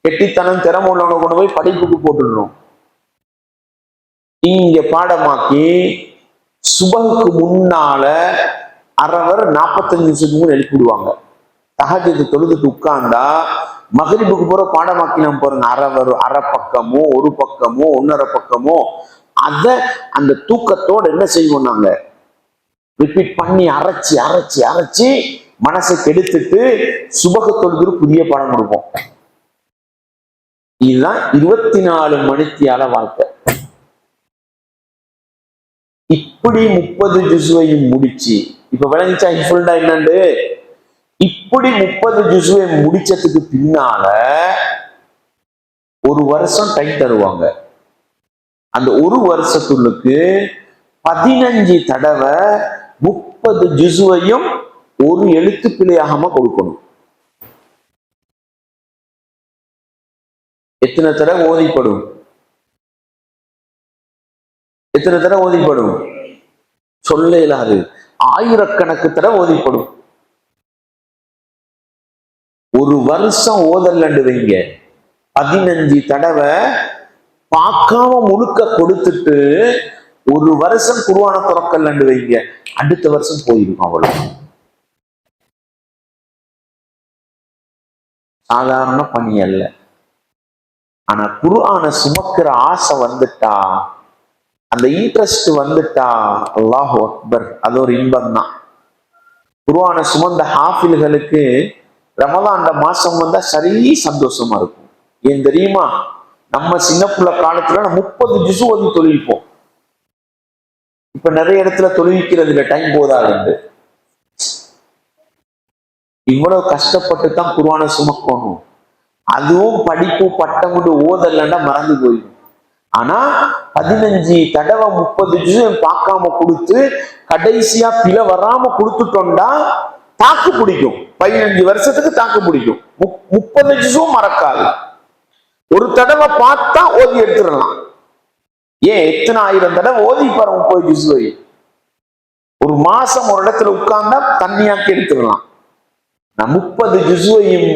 கெட்டித்தனம் திறமை உள்ளவனை கொண்டு போய் படிப்புக்கு போட்டுடுறோம். இங்க பாடமாக்கி சுபகுக்கு முன்னால அறவர் 45 நிமிஷத்துக்கு எழுப்பி விடுவாங்க. தஹஜ்ஜுது தொழுதுட்டு உட்கார்ந்தா மகரிபுக்கு போற பாடமாக்கினா பாருங்க, அரை பக்கமோ ஒரு பக்கமோ 1.5 பக்கமோ அந்த தூக்கத்தோட என்ன செய்வோம் நாங்க ரிப்பீட் பண்ணி அரைச்சி அரைச்சி அரைச்சி மனசை கெடுத்துட்டு சுபக தொழுது புதிய பாடம் கொடுப்போம். இதுதான் 24 மணித்தியால வாழ்க்கை. இப்படி 30 ஜுஸ்வையும் முடிச்சு, இப்ப விளங்கிச்சா இஃபுல்டா என்னண்டு? இப்படி 30 ஜுஸ்வை முடிச்சதுக்கு பின்னால ஒரு வருஷம் டைம் தருவாங்க. அந்த ஒரு வருஷத்துக்கு 15 தடவை 30 ஜுஸ்வையும் ஒரு எழுத்து பிழையாகாம கொடுக்கணும். எத்தனை தடவை ஓதிப்படும்? எத்தனை தடவை ஓதிப்படும்? சொல்ல இயலாது. ஆயிரக்கணக்கு தடவை ஓதிப்படும். ஒரு வருஷம் ஓதல்லண்டு வைங்க, 15 தடவை பார்க்காம முழுக்க கொடுத்துட்டு ஒரு வருஷம் குர்ஆனை திறக்கல்லண்டு வைங்க, அடுத்த வருஷம் போயிருக்கும். அவ்வளவு சாதாரண பணி அல்ல. ஆனா குர்ஆனை சுமக்கிற ஆசை வந்துட்டா, அந்த இன்ட்ரெஸ்ட் வந்துட்டா, அல்லாஹு அக்பர், அது ஒரு இன்பம் தான். குர்ஆனை சுமந்த ஹாஃபில்களுக்கு ரமலான் மாசம் வந்தா சரி சந்தோஷமா இருக்கும். ஏன் தெரியுமா? நம்ம சின்ன புள்ள காலத்துல 30 ஜுசு ஓதி தொழில்ப்போம். இப்ப நிறைய இடத்துல தொழில்க்கிறது இல்லை, டைம் போதாது. இவ்வளவு கஷ்டப்பட்டு தான் குர்ஆனை சுமக்கணும். அதுவும் படிப்பு பட்டம் கொண்டு ஓதல்லன்னா மறந்து போயிடும். ஆனா 15 தடவை 30 ஜுசு பார்க்காம கொடுத்து கடைசியா பிழை வராம கொடுத்துட்டோம்டா தாக்கு பிடிக்கும். 15 வருஷத்துக்கு தாக்கு பிடிக்கும். 30 ஜுசும் மறக்காது. ஒரு தடவை பார்த்தா ஓதி எடுத்துடலாம். ஏன் எத்தனை ஆயிரம் தடவை ஓதி பாரு 30 ஜுசுவை. ஒரு மாசம் ஒரு இடத்துல உட்கார்ந்தா தண்ணியாக்கி எடுத்துடலாம். நான் 30 ஜுசுவையும்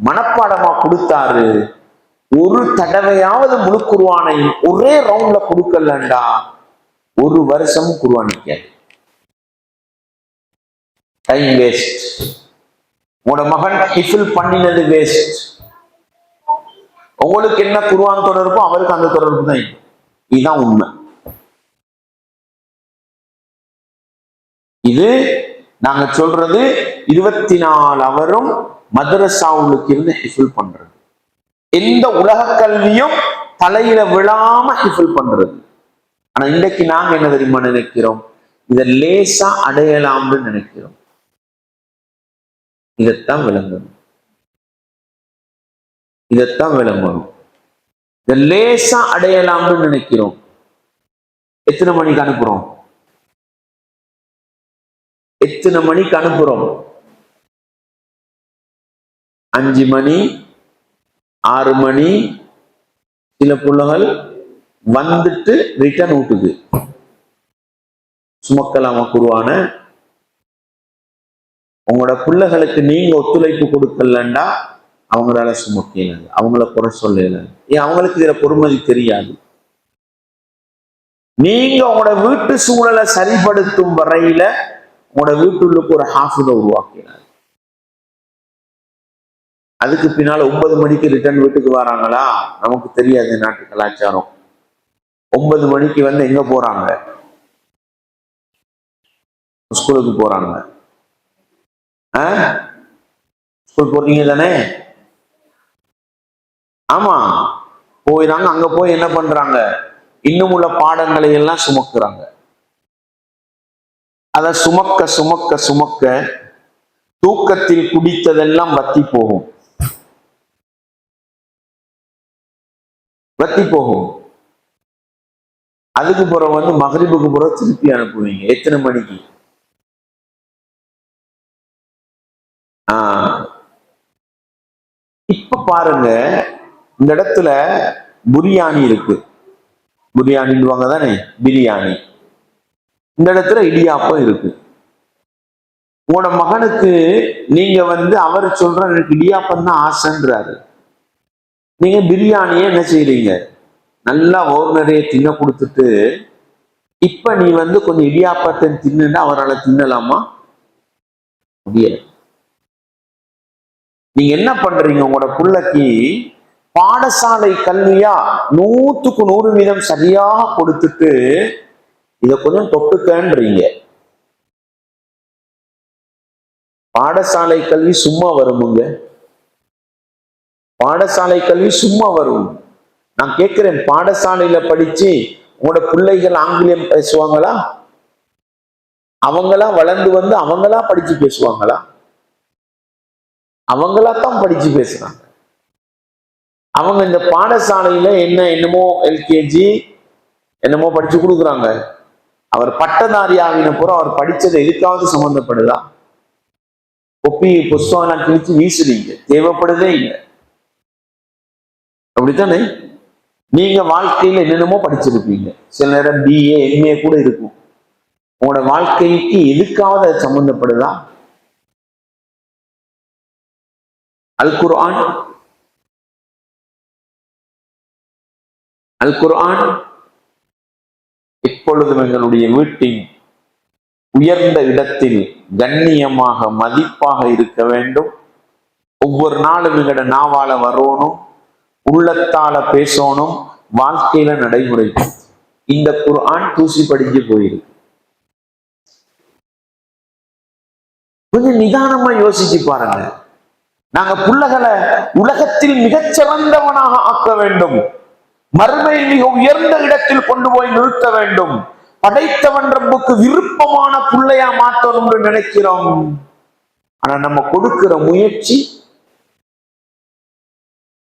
மனப்பாடமா கொடுத்தாரு. ஒரு தடவையாவது முழு குர்ஆனை ஒரே ரவுண்ட்ல கொடுக்கலண்டா ஒரு வருஷம் குர்ஆன் நிக்காது. Time waste. உங்களோட மகன் ஹிஃபில் பண்ணினது வேஸ்ட். உங்களுக்கு என்ன குர்ஆன் தொடர்போ அவருக்கு அந்த தொடர்பு தான். இதுதான் உண்மை. இது நாங்க சொல்றது 24 அவரும் மதரசாவுக்கு இருந்து ஹிஃபில் பண்றது. எந்த உலக கல்வியும் தலையில விழாம ஹிஃபில் பண்றது. ஆனா இன்றைக்கு நாங்க என்ன தெரியுமா நினைக்கிறோம்? இதை லேசா அடையலாம்னு நினைக்கிறோம். இதைத்தான் விளங்கணும். இதைத்தான் விளங்கணும். இதை லேசா அடையலாம்னு நினைக்கிறோம். எத்தனை மணிக்கு அனுப்புறோம்? எத்தனை மணிக்கு அனுப்புறோம்? 5 மணி 6 மணி. சில பிள்ளைகள் வந்துட்டு ரிட்டர்ன் விட்டுது. சுமக்கலாமா குர்ஆனை? உங்களோட பிள்ளைகளுக்கு நீங்க ஒத்துழைப்பு கொடுக்கலண்டா அவங்களால சுமக்கல, அவங்கள குறை சொல்லல. ஏன்? அவங்களுக்கு இதுல பொறுமதி தெரியாது. நீங்க உங்களோட வீட்டு சூழலை சரிப்படுத்தும் வரையில உங்களோட வீட்டுள்ளுக்கு ஒரு ஹாஃபிதை உருவாக்கினார். அதுக்கு பின்னால 9 மணிக்கு ரிட்டர்ன் வீட்டுக்கு வராங்களா நமக்கு தெரியாது. நாட்டு கலாச்சாரம் 9 மணிக்கு வந்து எங்க போறாங்க? ஸ்கூலுக்கு போறாங்க. ஸ்கூல் போறீங்க தானே? ஆமா, போயிறாங்க. அங்க போய் என்ன பண்றாங்க? இன்னும் உள்ள பாடங்களை எல்லாம் சுமக்குறாங்க. அத சுமக்க சுமக்க சுமக்க தூக்கத்தில் குடித்ததெல்லாம் வத்தி போகும். வத்தி போகும். அதுக்கு பிறகு வந்து மகரிபுக்கு பிறகு திருப்பி அனுப்புவீங்க. எத்தனை மணிக்கு? இப்ப பாருங்க, இந்த இடத்துல பிரியாணி இருக்கு. பிரியாணிடுவாங்க தானே, பிரியாணி. இந்த இடத்துல இடியாப்பம் இருக்கு. உங்களோட மகனுக்கு நீங்க வந்து அவர் சொல்ற எனக்கு இடியாப்பம் தான் ஆசைன்றாரு. நீங்க பிரியாணியே என்ன செய்றீங்க? நல்லா ஓர் நிறைய தின்ன கொடுத்துட்டு இப்ப நீ கொஞ்சம் இடியாப்பத்தை தின்னுன்னா அவரால் தின்னலாமா? முடியாது. நீங்க என்ன பண்றீங்க? உங்களோட பிள்ளைக்கு பாடசாலை கல்வியா 100% சரியா கொடுத்துட்டு இத கொஞ்சம் தொட்டுக்கன்றீங்க. பாடசாலை கல்வி சும்மா வருமுங்க. பாடசாலை கல்வி சும்மா வரும். நான் கேட்கிறேன், பாடசாலையில படிச்சு உங்களோட பிள்ளைகள் ஆங்கிலம் பேசுவாங்களா? அவங்களா வளர்ந்து அவங்களா படிச்சு பேசுவாங்களா? அவங்களா தான் படிச்சு பேசுறாங்க. அவங்க இந்த பாடசாலையில என்னமோ எல்கேஜி என்னமோ படிச்சு கொடுக்குறாங்க. அவர் பட்டதாரி ஆகின பிறகு அவர் படிச்சது எதுக்காவது சம்பந்தப்படுதா? கொப்பி புஸ்தகம் கிழிச்சு வீசுறீங்க, தேவைப்படுதே இல்லை. அப்படித்தானே? நீங்க வாழ்க்கையில என்னென்னமோ படிச்சிருப்பீங்க, சில நேரம் BA MA கூட இருக்கும். உங்களோட வாழ்க்கைக்கு எதுக்காவது அது சம்பந்தப்படுதா? அல் குர்ஆன் இப்பொழுதும் எங்களுடைய வீட்டின் உயர்ந்த இடத்தில் கண்ணியமாக மதிப்பாக இருக்க வேண்டும். ஒவ்வொரு நாளும் எங்களோட நாவால வரணும், உள்ளத்தால பேசணும், வாழ்க்கையில நடைமுறை. இந்த குர்ஆன் தூசி படிஞ்சு போயிருக்கு. கொஞ்சம் நிதானமா யோசிச்சு பாருங்க. நாங்க புள்ளகளை உலகத்தில் மிகச்சிறந்தவனாக ஆக்க வேண்டும், மறுமையில் மிக உயர்ந்த இடத்தில் கொண்டு போய் நிறுத்த வேண்டும், படைத்தவன் ரப்புக்கு விருப்பமான புள்ளையா மாற்றணும் நினைக்கிறோம். ஆனா நம்ம கொடுக்கிற முயற்சி,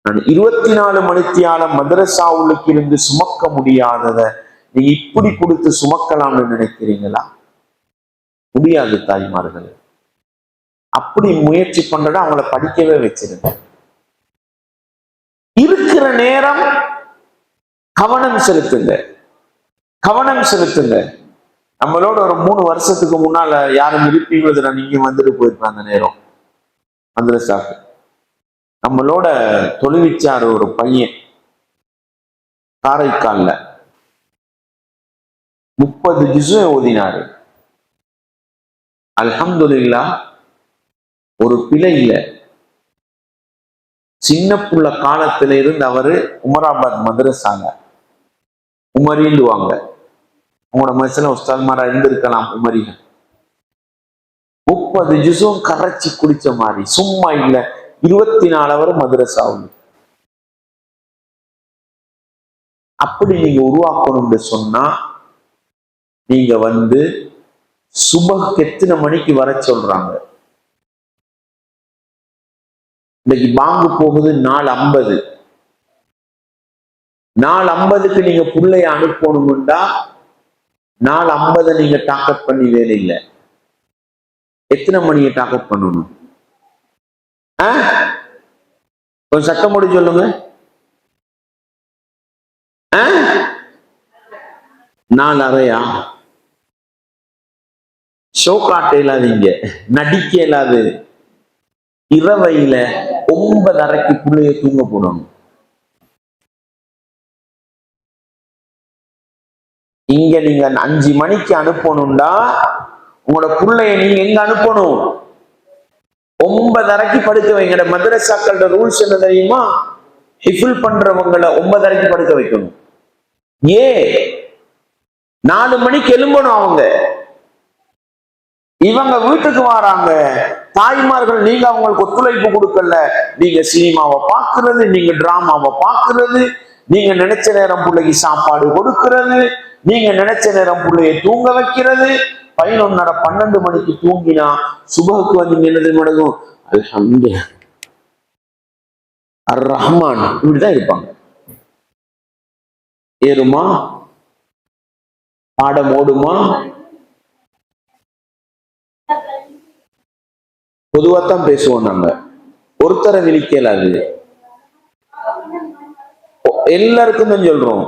நான் 24 மணித்தியாலம் மதரசாவுக்கு இருந்து சுமக்க முடியாதத நீங்க இப்படி கொடுத்து சுமக்கலாம்னு நினைக்கிறீங்களா? முடியாது தாய்மார்கள். அப்படி முயற்சி பண்றத அவங்கள படிக்கவே வச்சிருங்க. இருக்கிற நேரம் கவனம் செலுத்துங்க, கவனம் செலுத்துங்க. நம்மளோட ஒரு 3 வருஷத்துக்கு முன்னால யாரும் இருப்பீங்களோ, நீங்க வந்துட்டு போயிருப்பேன் அந்த நேரம் மதரசாக்கு. நம்மளோட தொழுவிச்சார் ஒரு பையன், காரைக்கால்ல 30 ஜுஸு ஓதினாரு. அல்ஹம்துலில்லாஹ், ஒரு பிழை இல்லை. சின்ன புள்ள காலத்துல இருந்து அவரு உமராபாத் மதரசாங்க, உமரிடுவாங்க. உங்களோட மனசுல உஸ்தாத்மாரா இருந்திருக்கலாம் உமரிகள். 30 ஜுஸும் கரைச்சி குடிச்ச மாதிரி, சும்மா இல்ல, 24 அவர் மதரசாவும். அப்படி நீங்க உருவாக்கணும்னு சொன்னா, நீங்க சுபஹ்க்கு எத்தனை மணிக்கு வர சொல்றாங்க? இன்னைக்கு பாங்கு போகுது 4:50. 4:50க்கு நீங்க புள்ளைய அனுப்பணும்டா 4:50 நீங்க டாக்கெட் பண்ணி வேலை இல்லை. எத்தனை மணியை டாக்கெட் பண்ணணும்? கொஞ்சம் சட்டம் போடி சொல்லுங்க. 4:30. ஷோ காட்ட இல்லாதீங்க, நடிக்க இல்லாது. இரவையில 9:30க்கு புள்ளைய தூங்க போடணும். இங்க நீங்க 5 மணிக்கு அனுப்பணும்டா, உங்களோட புள்ளைய நீங்க எங்க அனுப்பணும்? 9:30க்கு படுக்க வைங்க. மதரசாக்களோட ரூல்ஸ் என்ன தெரியுமா? ஹிஃபுல் பண்றவங்களை 9:30க்கு படுக்க வைக்கணும். 4 மணிக்கு எழும்பணும் அவங்க. இவங்க வீட்டுக்கு வராங்க, தாய்மார்கள் நீங்க அவங்களுக்கு ஒத்துழைப்பு கொடுக்கல. நீங்க சினிமாவை பார்க்கறது, நீங்க டிராமாவை பார்க்கறது, நீங்க நினைச்ச நேரம் பிள்ளைக்கு சாப்பாடு கொடுக்கிறது, நீங்க நினைச்ச நேரம் பிள்ளைய தூங்க வைக்கிறது. 11:30 12 மணிக்கு தூங்கினா சுபஹுக்கு என்னது நடக்கும்? அல்ஹம்துலில்லாஹ், அர் ரஹ்மான், இப்படிதான் இருப்பாங்க. ஏறுமா, பாடம் ஓடுமா? பொதுவாத்தான் பேசுவோம் நாங்க, ஒருத்தரை விழிக்கலாது. எல்லாருக்கும் தான் சொல்றோம்,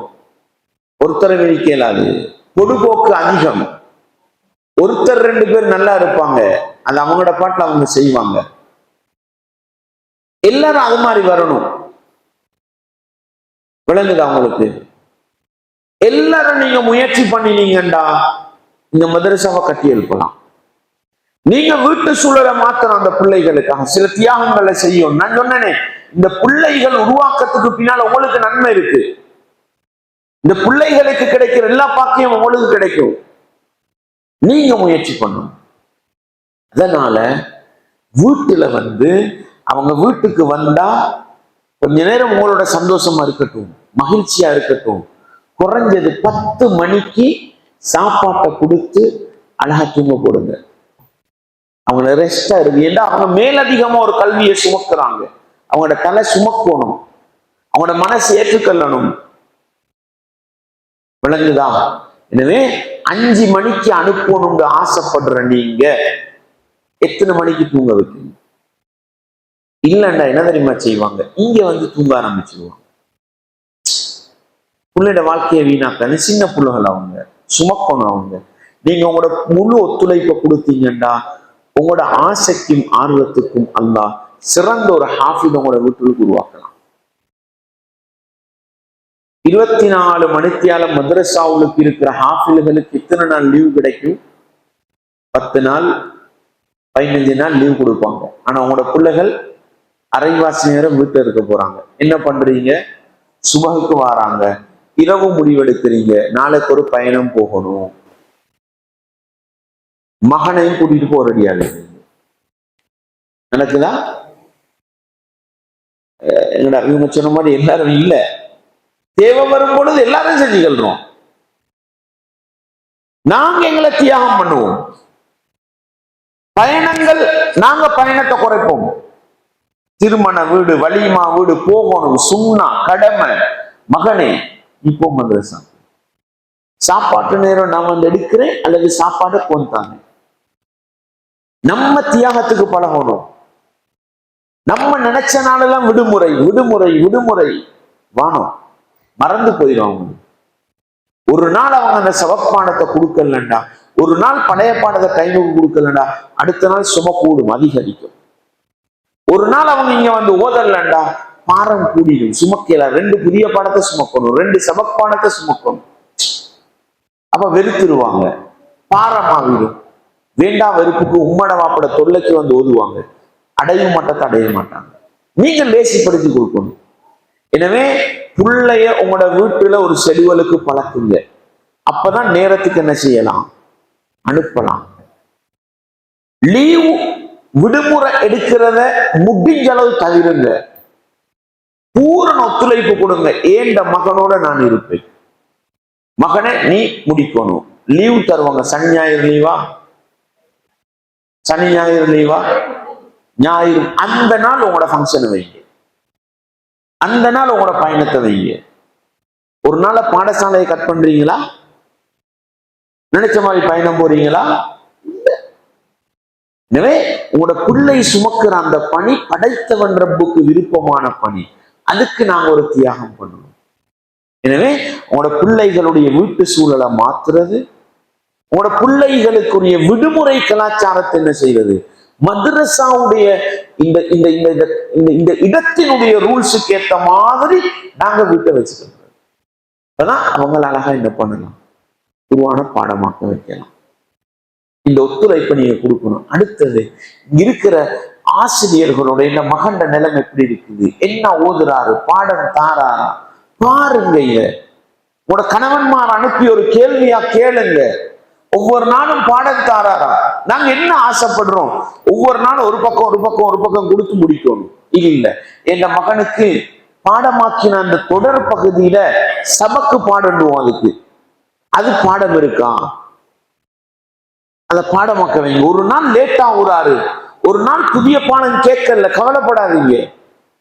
ஒருத்தரை விழிக்கலாது. பொதுபோக்கு அதிகம். ஒருத்தர் 2 பேர் நல்லா இருப்பாங்க, அது அவங்களோட பாட்டுல அவங்க செய்வாங்க. எல்லாரும் அது மாதிரி வரணும். விளங்குது அவங்களுக்கு? எல்லாரும் நீங்க முயற்சி பண்ணினீங்கண்டா இந்த மதரசாவை கட்டி எழுப்பலாம். நீங்க வீட்டு சூழலை மாத்தணும். அந்த பிள்ளைகளுக்காக சில தியாகங்களை செய்யும். நான் சொன்னேனே, இந்த பிள்ளைகள் உருவாக்கத்துக்கு பின்னால் உங்களுக்கு நன்மை இருக்கு. இந்த பிள்ளைகளுக்கு கிடைக்கிற எல்லா பாக்கியம் உங்களுக்கு கிடைக்கும். நீங்க முயற்சி பண்ணணும். அதனால வீட்டுல அவங்க வீட்டுக்கு வந்தா கொஞ்ச நேரம் உங்களோட சந்தோஷமா இருக்கட்டும், மகிழ்ச்சியா இருக்கட்டும். குறைஞ்சது 10 மணிக்கு சாப்பாட்டை கொடுத்து அழகா தூங்க போடுங்க. அவங்க ரெஸ்டா இருக்கு. ஏன்னா அவங்க மேலதிகமா ஒரு கல்வியை சுமக்குறாங்க. அவங்களோட தலை சுமக்கணும், அவங்களோட மனசு ஏற்றுக்கொள்ளணும். விளங்குதா? எனவே 5 மணிக்கு அனுப்பணும்னு ஆசைப்படுற நீங்க எத்தனை மணிக்கு தூங்க வைக்கணும்? இல்லைண்டா என்ன தெரியுமா செய்வாங்க? இங்க தூங்க ஆரம்பிச்சிருவாங்க. பிள்ளையோட வாழ்க்கையை வீணாக்க சின்ன பிள்ளைகள் அவங்க சுமக்கணும். நீங்க உங்களோட முழு ஒத்துழைப்பை கொடுத்தீங்கண்டா உங்களோட ஆசைக்கும் ஆர்வத்துக்கும் அல்லாஹ் சிறந்த ஒரு ஹாஃபிஸ் உங்களோட வீட்டுக்கு உருவாக்கலாம். 24 மணித்தியால மதரசாவுக்கு இருக்கிற ஹாஃபில்களுக்கு எத்தனை நாள் லீவ் கிடைக்கும்? 10 நாள் 15 நாள் லீவ் கொடுப்பாங்க. ஆனா உங்களோட பிள்ளைகள் அரைவாசி நேரம் வீட்டுல இருக்க போறாங்க. என்ன பண்றீங்க? சுபகுக்கு வராங்க, இரவு முடிவெடுக்கிறீங்க, நாளைக்கு ஒரு பயணம் போகணும், மகனையும் கூட்டிட்டு போக ரெடியாக நடக்குதா? என்னடா இவங்க சொன்ன மாதிரி எல்லாரும் இல்ல, தேவை வரும் பொழுது எல்லாரும் செஞ்சுக்கிறோம். நாங்க எங்களை தியாகம் பண்ணுவோம். பயணங்கள் நாங்க பயணத்தை குறைப்போம். திருமண வீடு, வலிமா வீடு போகணும், சுண்ணா கடமை. மகனே இப்போ மதரசா சாப்பாட்டு நேரம் நான் எடுக்கிறேன் அல்லது சாப்பாடு போந்தாங்க. நம்ம தியாகத்துக்கு பழகணும். நம்ம நினைச்ச நாளெல்லாம் விடுமுறை விடுமுறை விடுமுறை வானம் மறந்து போயிடும். ஒரு நாள் அவங்க அந்த சவப்பானத்தை கொடுக்கலண்டா, ஒரு நாள் பழைய பாடத்தை கைமுக்கு கொடுக்கலண்டா, அடுத்த நாள் சும கூடும், அதிகரிக்கும். ஒரு நாள் அவங்க இங்க ஓதலண்டா பாரம் கூடிடும், சுமக்கல. 2 புதிய பாடத்தை சுமக்கணும், 2 சபப்பானத்தை சுமக்கணும். அப்ப வெறுத்துருவாங்க, பாரமாவிடும். வேண்டா வெறுப்புக்கு உம்மட வாப்பட தொல்லைக்கு ஓதுவாங்க. அடைய மட்டத்தை அடைய மாட்டாங்க. நீங்க லேசிப்படுத்தி கொடுக்கணும். எனவே புள்ளைய உங்களோட வீட்டுல ஒரு செடிவலுக்கு பழக்குங்க. அப்பதான் நேரத்துக்கு என்ன செய்யலாம்? அனுப்பலாம். லீவ் விடுமுறை எடுக்கிறத முடிஞ்ச அளவு தவிருங்க. பூரண ஒத்துழைப்பு கொடுங்க. ஏண்ட மகனோட நான் இருப்பேன், மகனை நீ முடிக்கணும். லீவ் தருவாங்க. சனி ஞாயிறு லீவா? சனி ஞாயிறு லீவா? ஞாயிறு. அந்த நாள் உங்களோட ஃபங்க்ஷனை வைங்க, அந்த நாள் உங்களோட பயணத்தை வைங்க. ஒரு நாள பாடசாலையை கட் பண்றீங்களா? நினைச்ச மாதிரி பயணம் போறீங்களா? எனவே உங்களோட பிள்ளை சுமக்கிற அந்த பணி படைத்தவன் ரப்புக்கு விருப்பமான பணி. அதுக்கு நாங்க ஒரு தியாகம் பண்ணணும். எனவே உங்களோட பிள்ளைகளுடைய வீட்டு சூழலை மாத்துறது, உங்களோட பிள்ளைகளுக்குரிய விடுமுறை கலாச்சாரத்தை என்ன செய்வது, மதரசாவுடைய இந்த இந்த இந்த இடத்தினுடைய ரூல்ஸுக்கு ஏற்ற மாதிரி நாங்க வீட்டை வச்சுக்கணும். அப்பதான் அவங்கள அழகா என்ன பண்ணலாம், உருவான பாடமாக்க வைக்கலாம். இந்த ஒத்துழைப்பை நீங்க கொடுக்கணும். அடுத்தது இருக்கிற ஆசிரியர்களோட இந்த மகண்ட நிலைமை எப்படி இருக்குது, என்ன ஓதுறாரு, பாடம் தாராரா பாருங்க. உங்களோட கணவன்மார் அனுப்பி ஒரு கேள்வியா கேளுங்க. ஒவ்வொரு நாளும் பாடம் தாராரா? நாங்க என்ன ஆசைப்படுறோம், ஒவ்வொரு நாளும் ஒரு பக்கம் ஒரு பக்கம் ஒரு பக்கம் கொடுத்து முடிக்கணும். இல்ல, எங்க மகனுக்கு பாடமாக்கின அந்த தொடர் பகுதியில சபக்கு பாடணுவோம், அதுக்கு அது பாடம் இருக்கா, அதை பாடமாக்க வைங்க. ஒரு நாள் லேட்டா ஆகுறாரு, ஒரு நாள் புதிய பாடம் கேட்கல, கவலைப்படாதீங்க.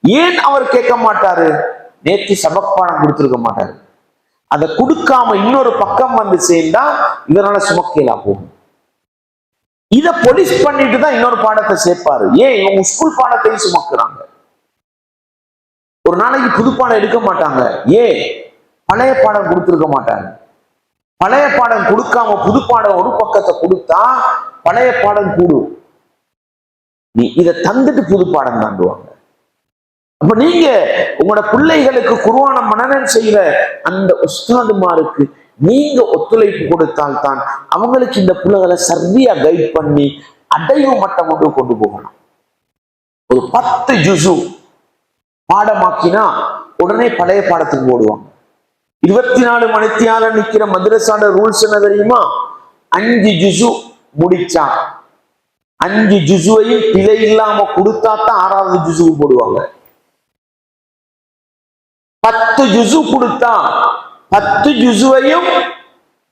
ஏன் அவர் கேட்க மாட்டாரு? நேற்று சபக் பாடம் கொடுத்திருக்க மாட்டாரு. அதை கொடுக்காம இன்னொரு பக்கம் சேர்ந்தா இதனால சுமக்கலா போகும். இத போலீஸ் பண்ணிட்டு தான் இன்னொரு பாடத்தை சேர்ப்பாரு. ஏன்? இவங்க ஸ்கூல் பாடத்தையும் சுமக்குறாங்க. ஒரு நாளைக்கு புது பாடம் எடுக்க மாட்டாங்க. ஏன்? பழைய பாடம் கொடுத்திருக்க மாட்டாங்க. பழைய பாடம் கொடுக்காம புது பாடம் ஒரு பக்கத்தை கொடுத்தா பழைய பாடம் கூடும். நீ இதை தந்துட்டு புது பாடம் தாண்டுவாங்க. அப்ப நீங்க உங்களோட பிள்ளைகளுக்கு குர்ஆனை மனனம் செய்யற அந்த உஸ்தாதுமாருக்கு நீங்க ஒத்துழைப்பு கொடுத்தால் தான் அவங்களுக்கு இந்த பிள்ளைகளை சரியா கைட் பண்ணி அடைவு மட்டம் கொண்டு போகலாம். ஒரு 10 ஜுசு பாடமாக்கினா உடனே பழைய பாடத்துக்கு போடுவாங்க. 24 மணித்தியாலம் நிக்கிற மதரசான ரூல்ஸ் என்ன தெரியுமா? 5 ஜுசு முடிச்சா 5 ஜுசுவையும் பிழை இல்லாம கொடுத்தா தான் 6வது ஜுசுக்கு போடுவாங்க. 10 ஜுசு கொடுத்தா 10 ஜுசுவையும்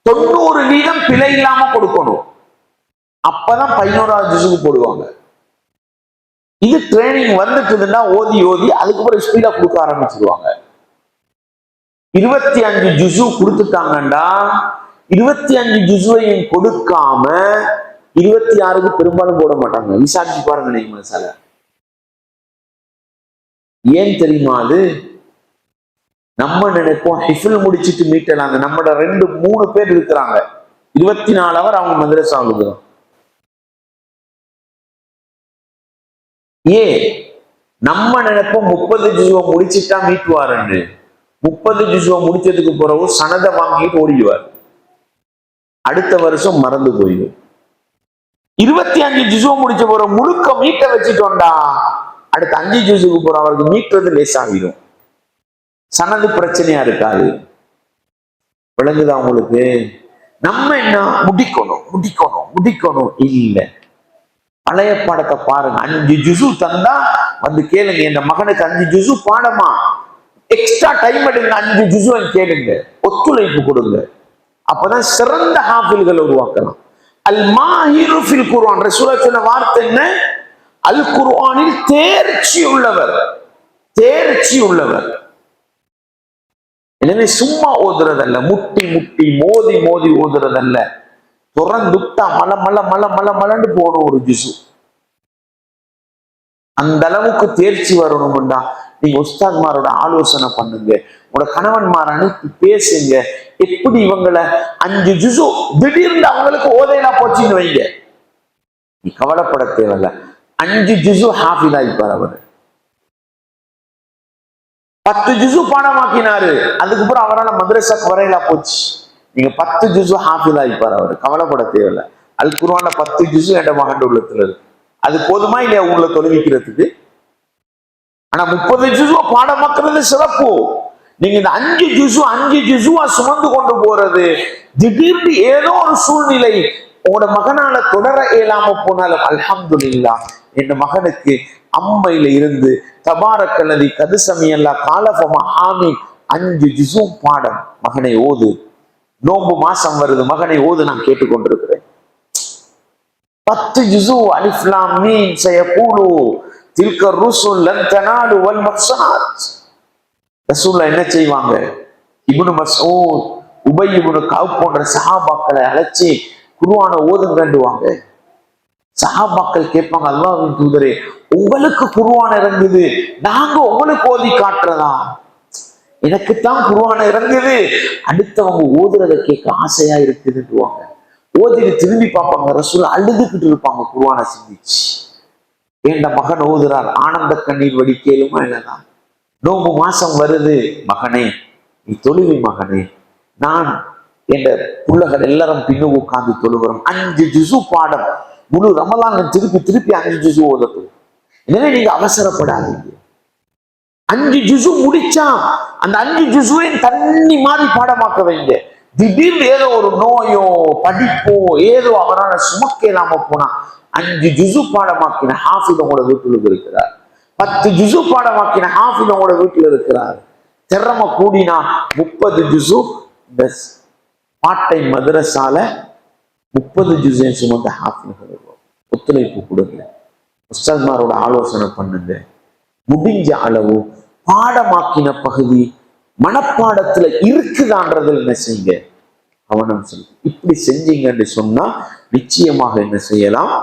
90% பிழை இல்லாம கொடுக்கணும். அப்பதான் 11வது ஜுசுக்கு போடுவாங்க. இது ட்ரைனிங் வந்துட்டுதுன்னா ஓதி ஓதி அதுக்கப்புறம் ஸ்பீடா கொடுக்க ஆரம்பிச்சிருவாங்க. 25 ஜுசு கொடுத்துட்டாங்கண்டா 25 ஜுசுவையும் கொடுக்காம 26க்கு பெரும்பாலும் போட மாட்டாங்க. விசாரிச்சு பாருங்க நீங்க மனசால. ஏன் தெரியுமா? அது நம்ம நினைப்போம் ஹிஃபில் முடிச்சுட்டு மீட்டலாங்க. நம்மட 2-3 பேர் இருக்கிறாங்க 24 அவர் அவங்க மதரசா ஆகுதுறோம். நம்ம நினைப்போம் 30 ஜுசுவை முடிச்சுட்டா மீட்டுவாருன்னு. 30 ஜுசுவை முடிச்சதுக்கு பிறகு சனதை வாங்கிட்டு ஓடிடுவார். அடுத்த வருஷம் மறந்து போயிடும். 25 ஜுசுவை முடிச்ச போற முழுக்க மீட்ட வச்சுட்டோம்டா அடுத்த 5 ஜுசுக்கு போற அவருக்கு மீட்டுறது லேசாகிடும். சனது பிரச்சனையா இருக்காது. விளங்குதா உங்களுக்கு? நம்ம என்ன முடிக்கணும் முடிக்கணும் முடிக்கணும் இல்ல. பழைய பாடத்தை பாருங்க. 5 ஜுசு தந்தா வந்து கேளுங்க. என் மகனுக்கு 5 ஜுசு பாடமா, எக்ஸ்ட்ரா டைம் எடுங்க, 5 ஜுசு கேளுங்க, ஒத்துழைப்பு கொடுங்க. அப்பதான் சிறந்த ஹாஃபில்களை உருவாக்கலாம். அல் மாஹிரு ஃபில் குர்ஆன், ரசூலுல்லாஹ் சொன்ன வார்த்தை என்ன? அல் குர்ஆனில் தேர்ச்சி உள்ளவர், தேர்ச்சி உள்ளவர். எனவே சும்மா ஓதுறதல்ல, முட்டி முட்டி மோதி மோதி ஓதுறதல்ல, துறந்துட்டா மல மல மல மல மலன்னு போகணும் ஒரு ஜுசு. அந்த அளவுக்கு தேர்ச்சி வரணும்டா நீங்க உஸ்தாத்மாரோட ஆலோசனை பண்ணுங்க. உங்களோட கணவன்மார் அனுப்பி பேசுங்க. எப்படி இவங்களை 5 ஜுசு திடீர்னு அவங்களுக்கு ஓதையிலா போச்சுன்னு வைங்க, நீ கவலைப்பட தேவையில்ல. 5 ஜுசு ஹாஃபிலா இருப்பார் அவர். 10 ஜுசு பாடமாக்கினாரு, அதுக்கப்புறம் அவரால் மதரசாக்கு வரையிலா போச்சு. நீங்க 10 ஜுசு ஹாஃபிலா இருப்பார் அவர். கவலைப்பட தேவையில்ல. அல் குர்ஆன்ல 10 ஜுசு என்ற மகன் உள்ளத்துல இருக்கு. அது போதுமா இல்லையா உங்களை தொழுவிக்கிறதுக்கு? ஆனா 30 ஜுசுவா பாடமாக்குறது சிறப்பு. நீங்க இந்த 5 ஜுசுவா சுமந்து கொண்டு போறது, திடீர்னு ஏதோ ஒரு சூழ்நிலை உங்களோட மகனால தொடர இயலாம போனாலும் அல்ஹம்துலில்லாஹ், என் மகனுக்கு அம்மையில இருந்து தபாரக்கல்லதி கதுசமியல்லா காலஃபமா ஆமீன் 5 ஜுசு பாடம் மகனை ஓது. நோம்பு மாசம் வருது, மகனை ஓது, நான் கேட்டுக்கொண்டிருக்கிறேன். 10 ஜுசு அலிஃப் லாம் மீம் சயகூலு தில்க ருசுல் லன் தனாலு வல் மக்ஸாத். ரசூலுல்லாஹ் என்ன செய்வாங்க? இப்னு மஸ்ஊத், உபை இப்னு கஅப் போன்ற சஹாபாக்களை அழைச்சி குர்ஆனை ஓதுங்கண்டுவாங்க. சஹாபாக்கள் கேட்பாங்க, அல்லாஹ்வின் தூதரே, உங்களுக்கு குர்ஆன் இறங்குது, நாங்க உங்களுக்கு ஓதி காட்டுறதா? எனக்குத்தான் குர்ஆன் இறங்குது, அடுத்தவங்க ஓதுறதை கேட்க ஆசையா இருக்குதுன்னுவாங்க. ஓதிட்டு திரும்பி பார்ப்பாங்க, ரசூல் அழுதுகிட்டு இருப்பாங்க குர்ஆனை சிந்திச்சு. என் மகன் ஓதுறார், ஆனந்த கண்ணீர் வடிக்கலுமா இல்லதான்? நோம்பு மாசம் வருது, மகனே நீ தொழுவி மகனே, நான் என்ற புள்ளகள் எல்லாரும் பின்னு உட்கார்ந்து தொழுகிறோம். 5 ஜுசு பாடம் முழு ரமலான் திருப்பி திருப்பி 5 ஜுசு ஓதட்டும். எனவே நீங்க அவசரப்படாதீங்க. 5 ஜுசு முடிச்சா அந்த 5 ஜுசுவையும் தண்ணி மாதிரி பாடமாக்க வைங்க. திடீர்னு ஏதோ ஒரு நோயோ படிப்போ ஏதோ அவரால் சுமக்க இல்லாம போனா 5 ஜுசு பாடமாக்கின ஹாஃபிஸ் உங்களோட வீட்டுல இருக்கிறார். 10 ஜுசு பாடமாக்கின ஹாஃபிஸ் உங்களோட வீட்டுல இருக்கிறார். திறமை கூடினா 30 ஜுசு இந்த பாட்டை மதரசால 30 ஜுசு சுமந்த ஹாஃபிஸ் ஒத்துழைப்பு கொடுங்க. உஸ்தாத்மாரோட ஆலோசனை பண்ணுங்க. முடிஞ்ச அளவு பாடமாக்கின பகுதி மனப்பாடத்துல இருக்குதான்றதுல என்ன செய்யுங்க, கவனம் செலுத்து. இப்படி செஞ்சீங்கன்னு சொன்னா நிச்சயமாக என்ன செய்யலாம்,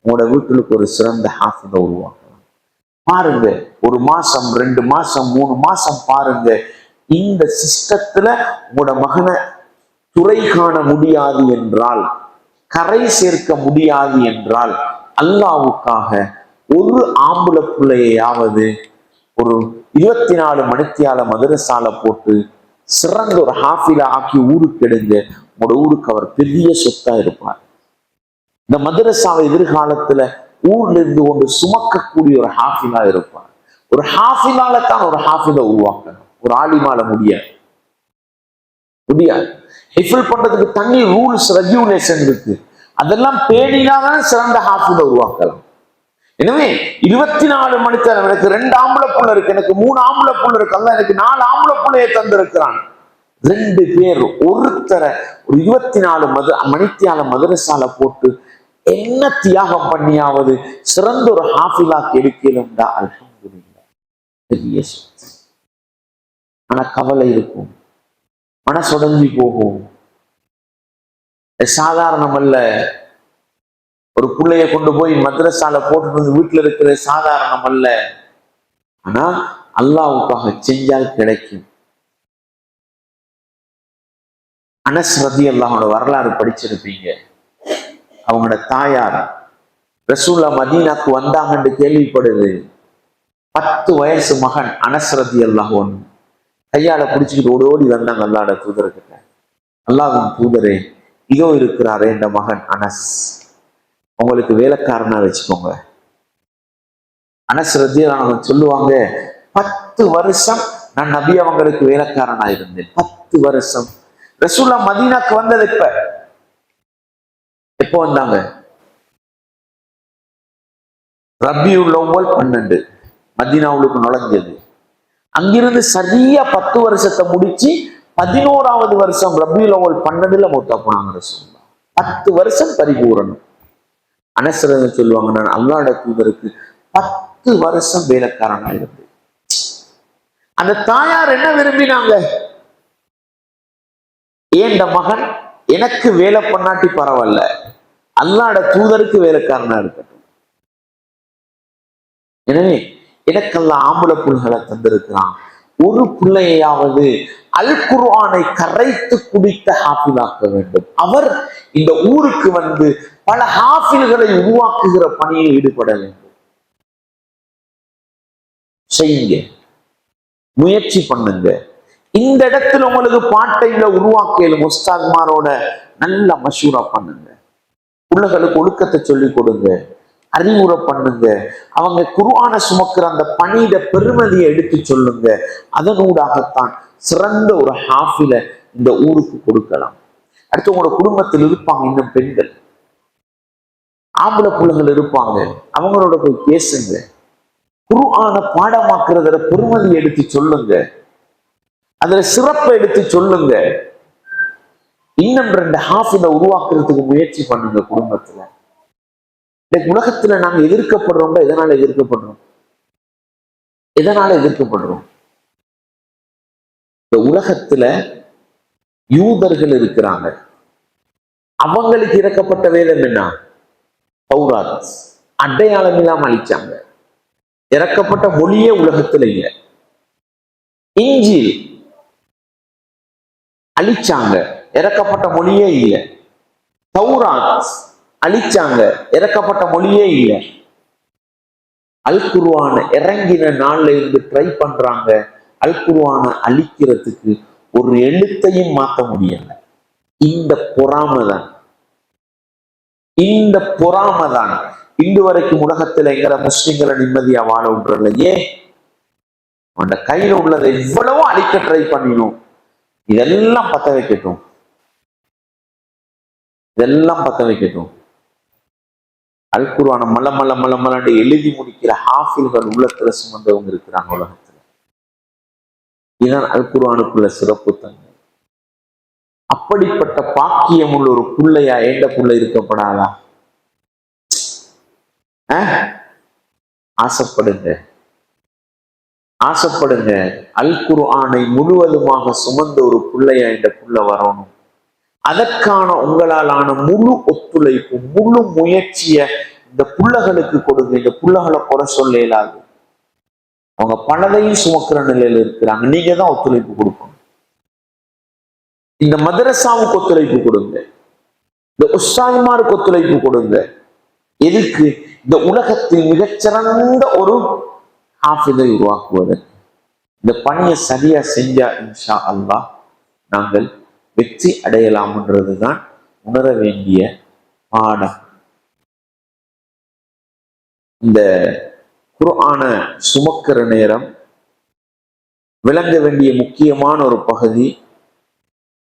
உங்களோட வீட்டுக்கு ஒரு சிறந்த ஹாஃபிஸை உருவாக்கலாம். பாருங்க, 1 மாசம் 2 மாசம் 3 மாசம் பாருங்க. இந்த சிஸ்டத்துல உங்களோட மகனை துறை காண முடியாது என்றால், கரை சேர்க்க முடியாது என்றால், அல்லாஹ்வுக்காக ஒரு ஆம்பளை பிள்ளையாவது ஒரு 24 மணித்தியால மதரசால போட்டு சிறந்த ஒரு ஹாஃபிலா ஆக்கி ஊருக்கு எடுங்க. உங்களோட ஊருக்கு அவர் பெரிய சொத்தா இருப்பார். இந்த மதரசாவை எதிர்காலத்துல ஊர்ல இருந்து கொண்டு சுமக்கக்கூடிய ஒரு ஹாஃபிலா இருப்பார். ஒரு ஹாஃபிலால தான் ஒரு ஹாஃபிலை உருவாக்கணும். ஒரு ஆலிமால முடியாது. ஹிஃபில் பண்றதுக்கு தனி ரூல்ஸ் ரெகுலேஷன் இருக்கு. அதெல்லாம் பேணினாதான் சிறந்த ஹாஃபிலை உருவாக்கலாம். எனவே 24 மணித்தேரம் எனக்கு 2 ஆம்பளை புள்ள இருக்கு, எனக்கு 3 ஆம்பளை புள்ள இருக்கு, அல்ல எனக்கு 4 ஆம்பளை புள்ளையை தந்திருக்கிறான். 2 பேர் ஒருத்தரை ஒரு 24 மணித்தியால மதரசால போட்டு என்ன தியாகம் பண்ணியாவது சிறந்த ஒரு ஹாஃபிலா எடுக்கலும்டா அல்ஹம்துலில்லாஹ். பெரிய சொத்து. ஆனா கவலை இருக்கும், மனசுடைஞ்சி போகும். சாதாரணம் அல்ல. ஒரு பிள்ளைய கொண்டு போய் மதரசால போட்டு வீட்டுல இருக்கிற சாதாரணம் அல்ல. ஆனா அல்லாஹ்வுக்காக செஞ்சால் கிடைக்கும். அனஸ் ரலியல்லாஹு வரலாறு படிச்சிருப்பீங்க. அவங்களோட தாயார் ரசூலுல்லாஹ் மதீனாக்கு வந்தாங்கன்னு கேள்விப்படுது. 10 வயசு மகன் அனஸ் ரலியல்லாஹு கையால பிடிச்சுக்கிட்டு ஓடி வந்தாங்க அல்லாஹ்வோட தூதர்கிட்ட. அல்லாஹ்வின் தூதரே, இதோ இருக்கிறாரே இந்த மகன் அனஸ், உங்களுக்கு வேலைக்காரனா வச்சுக்கோங்க. அனஸ் ரலியல்லாஹு சொல்லுவாங்க, 10 வருஷம் நான் நபி அவங்களுக்கு வேலைக்காரனா இருந்தேன். 10 வருஷம். ரசூலுல்லாஹ் மதீனாக்கு வந்தது எப்போ வந்தாங்க? ரபியுல் அவ்வல் 12 மதீனாவுக்கு நுழைஞ்சது. அங்கிருந்து சரியா 10 வருஷத்தை முடிச்சு 11வது வருஷம் ரபியுல் அவ்வல் 12ல மௌத்தா போனாங்க ரசூலுல்லாஹ். 10 வருஷம் பரிபூரணம். அனஸ் சொல்லுவாங்க, நான் அல்லாஹ்வுடைய தூதருக்கு 10 வருஷம் வேலைக்காரனா இருந்து. அந்த தாயார் என்ன விரும்பினாங்க? ஏன் மகன் எனக்கு வேலை பண்ணாட்டி பரவாயில்ல, அல்லாஹ்வுடைய தூதருக்கு வேலைக்காரனா இருக்கட்டும். எனவே எனக்கெல்லாம் ஆம்பளை புள்ளைகளை தந்திருக்கிறான். ஒரு பிள்ளையாவது அல் குர்ஆனை கரைத்து குடித்த ஹாஃபிலாக்க வேண்டும். அவர் இந்த ஊருக்கு வந்து பல ஹாஃபில்களை உருவாக்குகிற பணியில் ஈடுபட வேண்டும். செய்யுங்க, முயற்சி பண்ணுங்க. இந்த இடத்துல உங்களுக்கு பாட்டையில உருவாக்கலும் உஸ்தாத்மாரோட நல்ல மஷூரா பண்ணுங்க. பிள்ளைகளுக்கு ஒழுக்கத்தை சொல்லி கொடுங்க, அறிவுரை பண்ணுங்க. அவங்க குர்ஆனை சுமக்கிற அந்த பணியிட பெருமதியை எடுத்து சொல்லுங்க. அதனூடாகத்தான் சிறந்த ஒரு ஹாஃபில இந்த ஊருக்கு கொடுக்கலாம். அடுத்து உங்களோட குடும்பத்தில் இருப்பாங்க இன்னும் பெண்கள், ஆம்பளை பிள்ளைகள் இருப்பாங்க. அவங்களோட போய் பேசுங்க. குர்ஆனை பாடமாக்குறதுல பெருமதியை எடுத்து சொல்லுங்க, அதுல சிறப்பை எடுத்து சொல்லுங்க. இன்னும் 2 ஹாஃபில உருவாக்குறதுக்கு முயற்சி பண்ணுங்க குடும்பத்துல. உலகத்துல நாங்க எதிர்க்கப்படுறோம். எதனால எதிர்க்கப்படுறோம்? எதனால எதிர்க்கப்படுறோம்? இந்த உலகத்துல யூதர்கள் இருக்கிறாங்க. அவங்களுக்கு இறக்கப்பட்ட வேதம் என்ன? தௌராத். அடையாளம் இல்லாம அழிச்சாங்க. இறக்கப்பட்ட மொழியே உலகத்துல இல்ல. இன்ஜீல் அழிச்சாங்க, இறக்கப்பட்ட மொழியே இல்ல. தௌராத் அழிச்சாங்க, இறக்கப்பட்ட மொழியே இல்லை. அல் குர்ஆன் இறங்கின நாள்ல இருந்து ட்ரை பண்றாங்க. அல் குர்ஆன் அழிக்கிறதுக்கு ஒரு எழுத்தையும் மாற்ற முடியல. இந்த பொறாமைதான், இந்த பொறாமைதான் இன்று வரைக்கும் உலகத்துல எங்கிற முஸ்லிம்களை நிம்மதியா வாழ விட்டுறல. ஏன்? அந்த கையில உள்ளதை எவ்வளவோ அழிக்க ட்ரை பண்ணினோம். இதெல்லாம் பத்த வைக்கட்டும், இதெல்லாம் பத்த வைக்கட்டும். அல் குர்ஆனை மலமலன்னு எழுதி முடிக்கிற ஹாஃபில்கள் உள்ளத்துல சுமந்தவங்க இருக்கிறாங்க உலகத்துல. இதுதான் அல் குர்ஆனுக்குள்ள சிறப்பு தன்மை. அப்படிப்பட்ட பாக்கியம் உள்ள ஒரு புள்ளையா எந்த புள்ளை இருக்கப்படாதா? ஆசைப்படுங்க, ஆசைப்படுங்க. அல் குர்ஆனை முழுவதுமாக சுமந்த ஒரு புள்ளையா இந்த புள்ள வரணும். அதற்கான உங்களாலான முழு ஒத்துழைப்பு, முழு முயற்சிய இந்த புள்ளைகளுக்கு கொடுங்க. இந்த புள்ளைகளை குறை சொல்ல இயலாது. அவங்க பலதையும் சுமக்கிற நிலையில இருக்கிறாங்க. நீங்க தான் ஒத்துழைப்பு கொடுக்கணும். இந்த மதரசாவுக்கு ஒத்துழைப்பு கொடுங்க, இந்த உஸ்தாத்மாருக்கு ஒத்துழைப்பு கொடுங்க. எதுக்கு? இந்த உலகத்தில் மிகச்சிறந்த ஒரு ஹாஃபிதை உருவாக்குவதற்கு. இந்த பணியை சரியா செஞ்சா இன்ஷா அல்லாஹ் நாங்கள் வெற்றி அடையலாம்ன்றதுதான் உணர வேண்டிய பாடம். இந்த குர்ஆன சுமக்கிற நேரம் விளங்க வேண்டிய முக்கியமான ஒரு பகுதி,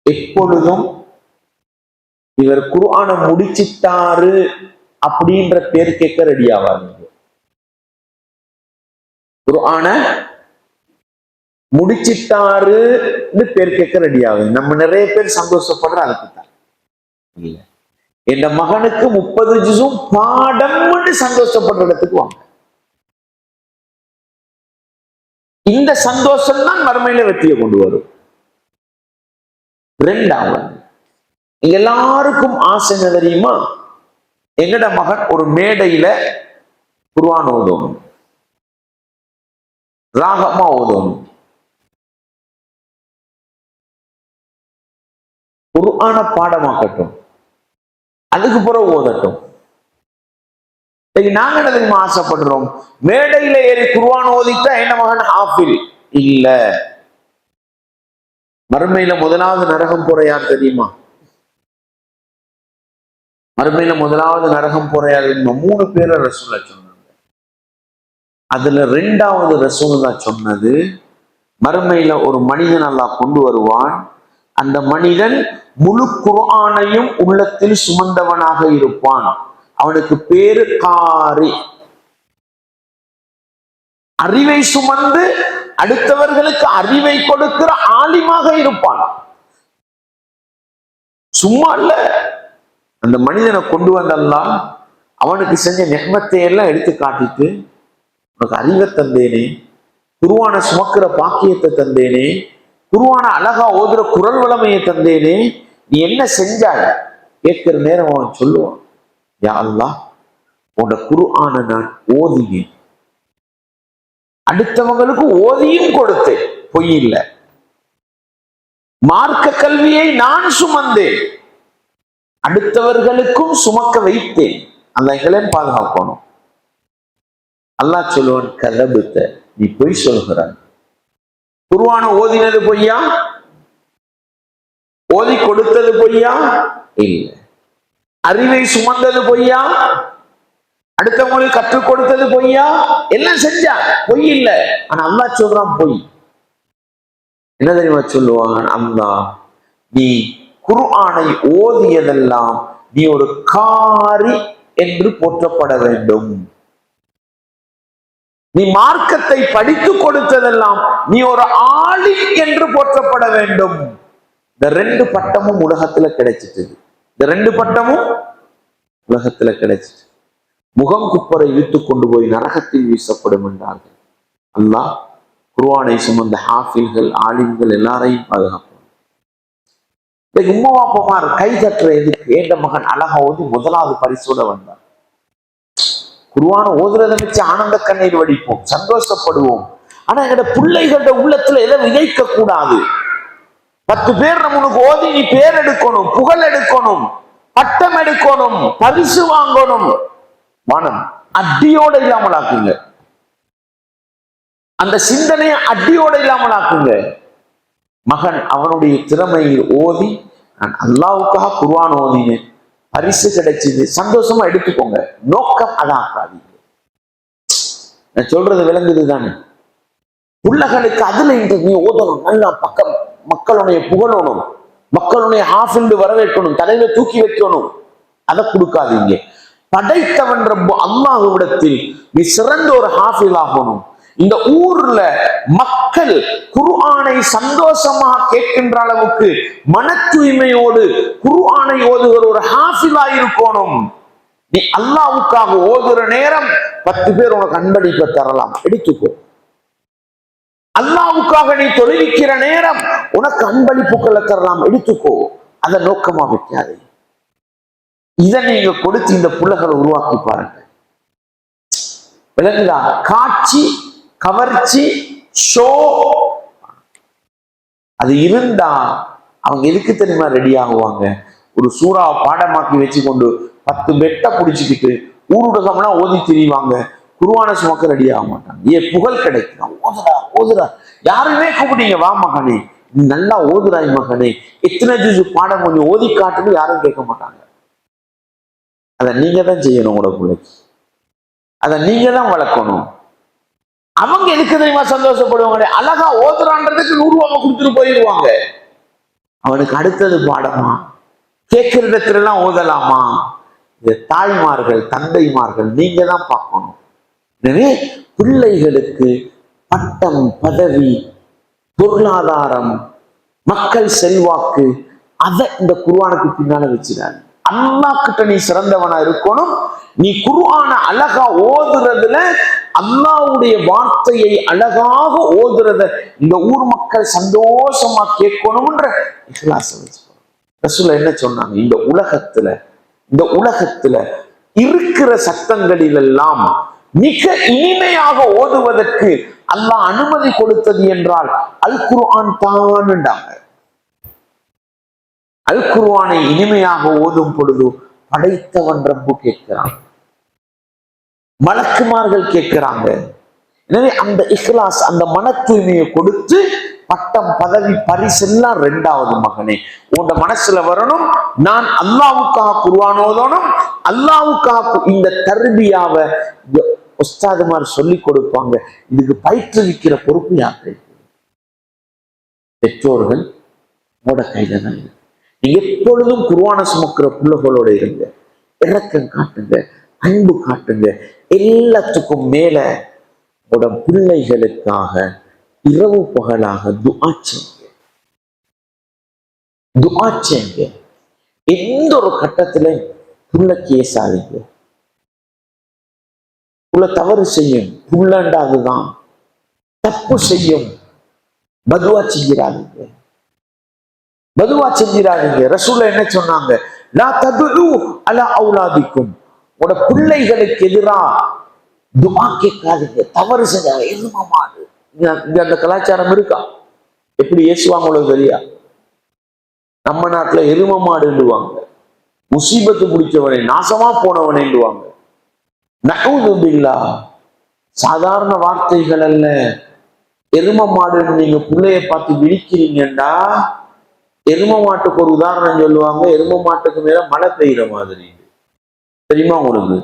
எப்பொழுதும் இவர் குர்ஆன முடிச்சிட்டாரு அப்படின்ற பேர் கேட்க ரெடி ஆவாங்க. குர்ஆன முடிச்சிட்டாருன்னு பேர் கேட்க ரெடி ஆகுது. நம்ம நிறைய பேர் சந்தோஷப்படுற அதுக்கு தான் இல்ல. என் மகனுக்கு 30 ஜுஸும் பாடம்னு சந்தோஷப்படுற இடத்துக்கு வாங்க. இந்த சந்தோஷம் தான் மறுமையில வெற்றியை கொண்டு வரும். ரெண்டாவது, எல்லாருக்கும் ஆசை என்ன தெரியுமா? எங்கட மகன் ஒரு மேடையில குர்ஆன் ஓதணும், ராகமா ஓதணும், குர்ஆன பாடமாக்கட்டும், அதுக்கு பிறகு ஓதட்டும். நாங்க என்ன தெரியுமா ஆசைப்படுறோம்? மேடையில ஏறி குர்ஆன் ஓதிட்டா என்ன மகன் ஹாஃபில் இல்ல. மறுமையில முதலாவது நரகம் போற யார் தெரியுமா? மறுமையில முதலாவது நரகம் போற யார் தெரியுமா? 3 பேரை ரசூலுல்லாஹ் சொன்னாங்க. அதுல 2வது ரசூலுல்லாஹ் சொன்னது, மறுமையில ஒரு மனிதன் அல்லாஹ் கொண்டு வருவான். அந்த மனிதன் முழு குர்ஆனையும் உள்ளத்தில் சுமந்தவனாக இருப்பான். அவனுக்கு பேரு காரி. அறிவை சுமந்து அடுத்தவர்களுக்கு அறிவை கொடுக்கிற ஆலிமாக இருப்பான். சும்மா இல்ல, அந்த மனிதனை கொண்டு வந்தல்லாம் அவனுக்கு செஞ்ச நிஹ்மத்தை எல்லாம் எடுத்து காட்டிட்டு, உனக்கு அறிவை தந்தேனே, குர்ஆனை சுமக்கிற பாக்கியத்தை தந்தேனே, குர்ஆனை அழகா ஓதுற குரல் வளமையை தந்தேனே, நீ என்ன செஞ்சாய் கேட்கிற நேரம் அவன் சொல்லுவான், யா அல்லாஹ், உன்னோட குர்ஆனை நான் ஓதினேன், அடுத்தவங்களுக்கு ஓதியும் கொடுத்தேன், பொய் இல்ல. மார்க்க கல்வியை நான் சுமந்தேன், அடுத்தவர்களுக்கும் சுமக்க வைத்தேன். அந்த எங்களையும் பாதுகாக்கணும். அல்லாஹ் சொல்லுவான், கதபுத்த, நீ பொய் சொல்கிறாய். குர்ஆனை ஓதினது பொய்யா? ஓதி கொடுத்தது பொய்யா? இல்ல. அறிவை சுமந்தது பொய்யா? அடுத்தவங்களுக்கு கற்றுக் கொடுத்தது பொய்யா? எல்லாம் செஞ்சா பொய் இல்ல. ஆனா அல்லாஹ் சொல்றான் பொய். என்ன தெரியுமா சொல்லுவான் அல்லாஹ்? நீ குர்ஆனை ஓதியதெல்லாம் நீ ஒரு காரி என்று போற்றப்பட வேண்டும். நீ மார்க்கத்தை படித்து கொடுத்ததெல்லாம் நீ ஒரு ஆலிம் என்று போற்றப்பட வேண்டும். இந்த 2 பட்டமும் உலகத்துல கிடைச்சிட்டு, இந்த 2 பட்டமும் உலகத்துல கிடைச்சிட்டு, முகம் குப்பரை இழுத்து கொண்டு போய் நரகத்தில் வீசப்படும் என்றார்கள். அல்லாஹ் குர்ஆனை சுமந்த ஹாஃபில்கள், ஆலிம்கள் எல்லாரையும் பாதுகாப்பான். உம்மா பாப்பமார் கை தட்டுற எதுக்கு? ஏண்ட மகன் அழகா ஓதி முதலாவது பரிசோட வந்தார். குர்ஆனை ஓதுறதை வச்சு ஆனந்த கண்ணீர் வடிப்போம், சந்தோஷப்படுவோம். ஆனா எங்கட பிள்ளைகளோட உள்ளத்துல எதை விதைக்க கூடாது. 10 பேர் நம்மளுக்கு ஓதி நீ பேர் எடுக்கணும், புகழ் எடுக்கணும், பட்டம் எடுக்கணும், பரிசு வாங்கணும். மனம் அடியோட இல்லாமல் ஆக்குங்க. அந்த சிந்தனையை அடியோட இல்லாமல் ஆக்குங்க. மகன் அவனுடைய திறமையில் ஓதி, நான் அல்லாஹ்வுக்காக குர்ஆன் ஓதினேன், பரிசு கிடைச்சது, சந்தோஷமா எடுத்துக்கோங்க. நோக்கம் அதாக்காதீங்க. நான் சொல்றது விளங்குது தானே? பிள்ளைகளுக்கு அதுல நீ ஓதணும், நல்லா பக்கம் மக்களுடைய புகழணும், மக்களுடைய ஹாஃபில் வரவேற்கணும், தலையில தூக்கி வைக்கணும். அதை கொடுக்காதீங்க. படைத்தவன் ரப்பு அல்லாஹ்விடத்தில் நீ சிறந்த ஒரு ஹாஃபில் ஆகணும். இந்த ஊர்ல மக்கள் குர்ஆனை சந்தோஷமாக கேட்கின்ற அளவுக்கு மன தூய்மையோடு குர்ஆனை ஓதுகிற ஒரு ஹாஃபிலா இருக்கணும். நீ அல்லாஹ்வுக்காக ஓதுற நேரம் 10 பேர் உனக்கு அன்பளிப்பை தரலாம், எடுத்துக்கோ. அல்லாஹ்வுக்காக நீ தொழுவிக்கிற நேரம் உனக்கு அன்பளிப்புகளை தரலாம், எடுத்துக்கோ. அதை நோக்கமா வைக்காதே. இதை நீங்க கொடுத்து இந்த புள்ளைகளை உருவாக்கி பாருங்க. விளங்குதா? காட்சி, கவர்ச்சி, ஷோ அது இருந்தா அவங்க எதுக்கு தெரியுமா ரெடி ஆகுவாங்க? ஒரு சூறாவை பாடமாக்கி வச்சு கொண்டு 10 பெட்டை பிடிச்சிக்கிட்டு ஊருடகம்லாம் ஓதி திரிவாங்க. குருவான சுமக்க ரெடி ஆக மாட்டாங்க. ஏன் புகழ் கிடைக்கும், ஓதுறா ஓதுறா, யாருமே கூப்பிட்டீங்க வா மகனே நீ நல்லா ஓதுறாய் மகனே, எத்தனை ஜூஸ் பாடம் கொஞ்சம் ஓதி காட்டுன்னு யாரும் கேட்க மாட்டாங்க. அதை நீங்க தான் செய்யணும், உங்களோட பிள்ளைக்கு அதை நீங்க தான் வளர்க்கணும். அவங்க எதுக்கு தெரியுமா சந்தோஷப்படுவாங்க, அழகா ஓதுறான்றதுக்கு 100 ரூபாய் கொடுத்துட்டு போயிடுவாங்க. அவனுக்கு அடுத்தது பாடமா, கேட்கிற இடத்துல எல்லாம் ஓதலாமா, இந்த தாய்மார்கள் தந்தைமார்கள் நீங்க தான் பார்க்கணும். எனவே பிள்ளைகளுக்கு பட்டம் பதவி பொருளாதாரம் மக்கள் செல்வாக்கு அதை இந்த குர்ஆனுக்கு பின்னால வச்சிடாது. அல்லாஹ் கிட்ட நீ சிறந்தவனா இருக்கணும். நீ குர்ஆன அழகா ஓதுறதுல அல்லாஹ்வுடைய வார்த்தையை அழகாக ஓதுறத இந்த ஊர் மக்கள் சந்தோஷமா கேட்கணும்ன்ற இஹ்லாஸ் வச்சுக்கணும். ரசூல் என்ன சொன்னாங்க, இந்த உலகத்துல இருக்கிற சட்டங்களில் எல்லாம் மிக இனிமையாக ஓதுவதற்கு அல்லாஹ் அனுமதி கொடுத்தது என்றால் அல் குர்ஆன் தான். அல் குர்ஆனை இனிமையாக ஓதும் பொழுது படைத்தவன் ரப்பு கேட்கிறான், மலக்குமார்கள் கேட்கிறாங்க. எனவே அந்த இஹ்லாஸ் அந்த மன தூய்மையை கொடுத்து பட்டம் பதவி பரிசெல்லாம் 2வது மகனே உன் மனசுல வரணும். நான் அல்லாஹ்வுக்காக குர்ஆன் ஓதணும், அல்லாஹ்வுக்காக இந்த தர்பியாவை உஸ்தாதுமார் சொல்லி கொடுப்பாங்க. இதுக்கு பயிற்றுவிக்கிற பொறுப்பு யாரு? பெற்றோர்கள் உங்களோட கையில தான் இருக்கு. நீங்க எப்பொழுதும் குர்ஆன சுமக்கிற பிள்ளைகளோட இருங்க, இரக்கம் காட்டுங்க, அன்பு காட்டுங்க. எல்லாத்துக்கும் மேல உங்களோட பிள்ளைகளுக்காக இரவு பகலாக துஆ செய்யுங்க. எந்த ஒரு கட்டத்துல புள்ள கேசாதீங்க. புள்ள தவறு செய்யும், புள்ளண்டா அதுதான் தப்பு செய்யும், பதுவா செஞ்சிடாதீங்க. ரசூல் என்ன சொன்னாங்க, லா ததுஉ அலா அவுலாதிக்கும், உங்களோட பிள்ளைகளுக்கு எதிரா துஆ கேட்காதீங்க. தவறு செஞ்சாங்க எருமமாடு, இங்க அந்த கலாச்சாரம் இருக்கா? எப்படி ஏசுவாங்களோ தெரியா? நம்ம நாட்டுல எரும மாடுவாங்க, முசீபத்து பிடிச்சவனை நாசமா போனவனேண்டுவாங்க. நஊது பில்லாஹ், சாதாரண வார்த்தைகள் அல்ல. எரும மாடுன்னு நீங்க பிள்ளைய பார்த்து விழிக்கிறீங்கடா. எரும மாட்டுக்கு ஒரு உதாரணம் சொல்லுவாங்க, எரும மாட்டுக்கு மேல மழை பெய்யுற மாதிரி தெரியுமா உங்களுக்கு?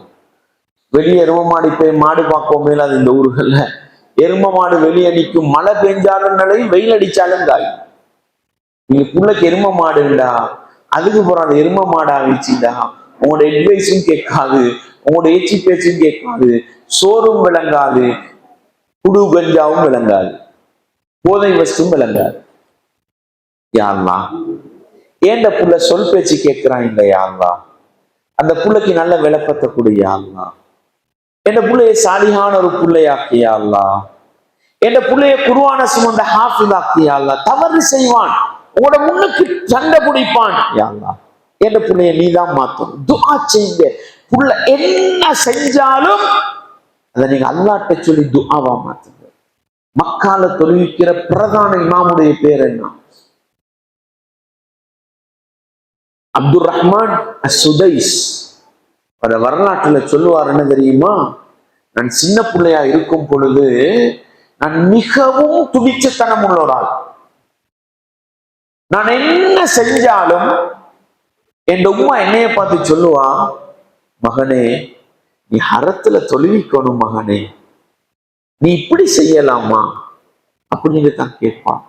வெளியே எரும மாடு போய் மாடு பார்க்கவும் மேல அது இந்த ஊர்கள்ல எரும மாடு வெளியே நிற்கும், மழை பெஞ்சாலும் நிலையும் வெயில் அடிச்சாலும் காயும். நீங்க புள்ளைக்கு எரும மாடுண்டா, அதுக்கு போற அந்த எரும மாடா வச்சுட்டா உங்களோட அட்வைஸும் கேட்காது, உங்களோட ஏச்சி பேச்சும் கேட்காது, சோறும் விளங்காது, குடு கஞ்சாவும் விளங்காது, போதை வஸ்தும் விளங்காது. யா அல்லாஹ், ஏண்ட புள்ள சொல் பேச்சு கேட்கிறான் இல்ல யா அல்லாஹ், அந்த புள்ளைக்கு நல்ல விளக்கத்தை கொடு யா அல்லாஹ். என் புள்ளைய சாலிஹான ஒரு புள்ளையாக்கியா அல்லாஹ், என் புள்ளைய குர்ஆன சுமந்த ஹாஃபிஸாக்கியா அல்லாஹ். தவறு செய்வான், உங்களோட முன்னுக்கு சண்டை பிடிப்பான் யா அல்லாஹ், என் புள்ளைய நீதான் மாத்தணும். துஆ செய்யுங்க. புள்ள என்ன செஞ்சாலும் அதை நீங்க அல்லாஹ்ட்ட சொல்லி துஆவா மாத்துங்க. மக்கால தொழுவிக்கிற பிரதான இமாமுடைய பேர் என்ன? அப்துல் ரஹ்மான் அஸ்-சுதைஸ். அந்த வரலாற்றுல சொல்லுவார் என்ன தெரியுமா, நான் சின்ன பிள்ளையா இருக்கும் பொழுது நான் மிகவும் துடிச்சத்தனம் உள்ளவரால், நான் என்ன செஞ்சாலும் என் உம்மா என்னைய பார்த்து சொல்லுவா, மகனே நீ ஹரத்துல தொழுவிக்கணும் மகனே, நீ இப்படி செய்யலாமா அப்படின்னு தான் கேட்பான்.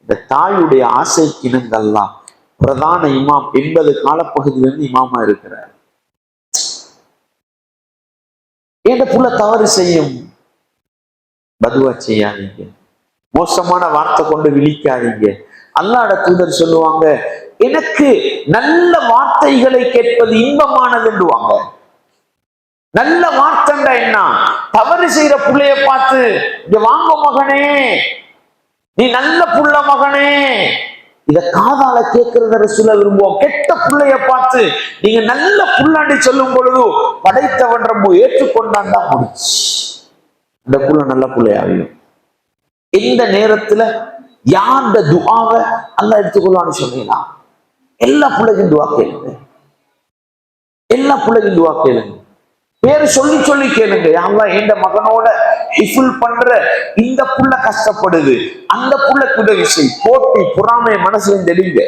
இந்த தாயுடைய ஆசைக்கு இணங்கல்லாம் பிரதான இமாம் 80 காலப்பகுதியிலிருந்து இமாமா இருக்கிறார். ஏண்ட புள்ள தவறு செய்யும், பதுவா செய்யாதீங்க, மோசமான வார்த்தை கொண்டு விழிக்காதீங்க. அல்லாஹ்வுடைய தூதர் சொல்லுவாங்க, எனக்கு நல்ல வார்த்தைகளை கேட்பது இன்பமானதுன்னுவாங்க. நல்ல வார்த்தைண்டா என்ன? தவறு செய்யற புள்ளைய பார்த்து இங்க வாங்க மகனே, நீ நல்ல புள்ள மகனே, இத காதால கேட்கிறத ரசூல விரும்புவோம். கெட்ட புள்ளைய பார்த்து நீங்க நல்ல புள்ளாண்டி சொல்லும் பொழுது படைத்தவன் ரொம்ப ஏற்றுக்கொண்டாண்டா முடிச்சு இந்த புள்ள நல்ல புள்ளையாகும். எந்த நேரத்துல யாருடைய துஆவை அல்லாஹ் எடுத்துக்கொள்வான்னு சொன்னீங்களா? எல்லா பிள்ளைக்கும் துஆ கேளுங்க, எல்லா பிள்ளைக்கும் துஆ கேளுங்க. பேரு சொல்லி சொல்லி கேளுங்க. யாரெல்லாம் எந்த மகனோட இஃபுல் பண்ற இந்த புள்ள கஷ்டப்படுது, அந்த புள்ளைக்கு உதவி செய். போட்டி பொறாமை மனசுல தெளிங்க.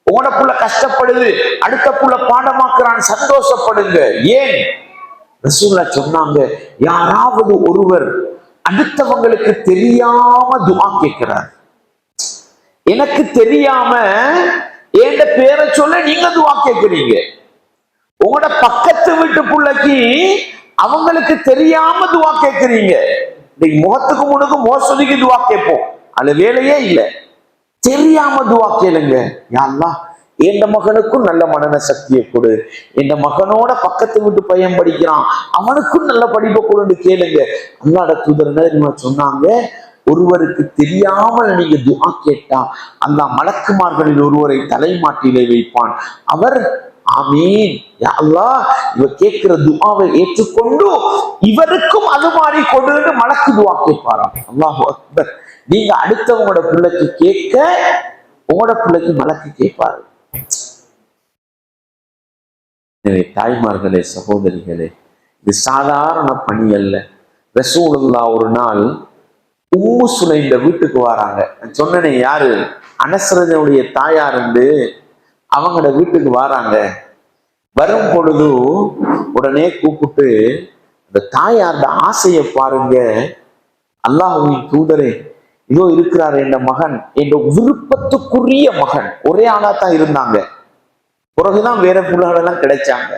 உங்களோட புள்ள கஷ்டப்படுது, அடுத்த புள்ள பாடமாக்குறான், சந்தோஷப்படுங்க. ஏன் ரசூலுல்லாஹ் சொன்னாங்க, யாராவது ஒருவர் அடுத்தவங்களுக்கு தெரியாம துஆ கேட்கிறார், எனக்கு தெரியாம என் பேரை சொல்ல நீங்க துஆ கேட்கிறீங்க, உங்களோட பக்கத்து வீட்டு பிள்ளைக்கு அவங்களுக்கு தெரியாம துஆ கேட்கிறீங்க. முகத்துக்கு முன்னுக்கு மோசடிக்கு துஆ கேட்போம், அது வேலையே இல்லை. தெரியாம துஆ கேளுங்க. யா அல்லாஹ் என் மகனுக்கும் நல்ல மனன சக்தியை கொடு, என் மகனோட பக்கத்து வீட்டு பையன் படிக்கிறான் அவனுக்கும் நல்ல படிப்பை கொடுன்னு கேளுங்க. அல்லாஹ்வுடைய தூதர் சொன்னாங்க, ஒருவருக்கு தெரியாமல் நீங்க துஆ கேட்டா அல்லாஹ் மலக்குமார்களில் ஒருவரை தலைமாட்டிலே வைப்பான். அவர் ஆமீன் யா அல்லாஹ் இவர் கேட்கிற துஆவை ஏற்றுக்கொண்டு இவருக்கும் அது மாதிரி கொண்டு மலக்கு துஆ கேட்பாராம். அல்லாஹு அக்பர். நீங்க அடுத்தவங்களோட பிள்ளைக்கு கேட்க உங்களோட பிள்ளைக்கு மலக்கு கேட்பாரு. எனவே தாய்மார்களே, சகோதரிகளே, இது சாதாரண பணி அல்ல. ரசூலுல்லாஹ் ஒரு நாள் உம்மு சுலைம் வீட்டுக்கு வராங்க. சொன்னனே யாரு, அனஸ் ரலியல்லாஹுடைய தாயார் அவங்களோட வீட்டுக்கு வராங்க. வரும் பொழுது உடனே கூப்பிட்டு, அந்த தாயார் ஆசையை பாருங்க, அல்லாஹ்வின் தூதரே இதோ இருக்கிறார் என் மகன், என்ற விருப்பத்துக்குரிய மகன். ஒரே ஆளா தான் இருந்தாங்க, பிறகுதான் வேற புள்ளகள் எல்லாம் கிடைச்சாங்க.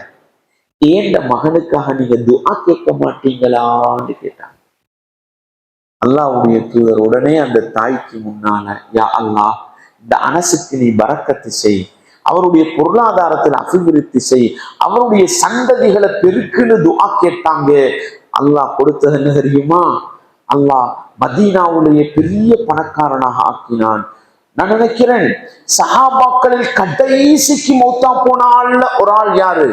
ஏண்ட மகனுக்காக நீங்க துஆ கேட்க மாட்டீங்களான்னு கேட்டாங்க. அல்லாஹ்வுடைய தூதர் உடனே அந்த தாய்க்கு முன்னால, யா அல்லாஹ் இந்த அனசுக்கு நீ பரக்கத்து செய், அவருடைய பொருளாதாரத்தில் அபிவிருத்தி செய், அவருடைய சந்ததிகளை பெருக்குன்னு துஆ கேட்டாங்க. அல்லாஹ் கொடுத்தது என்ன தெரியுமா? அல்லாஹ் மதீனாவுடைய பெரிய பணக்காரனாக ஆக்கினான். நான் நினைக்கிறேன் சஹாபாக்களில் கடைசிக்கு மௌத்தா போன ஆள்ல ஒரு ஆள் யாரு,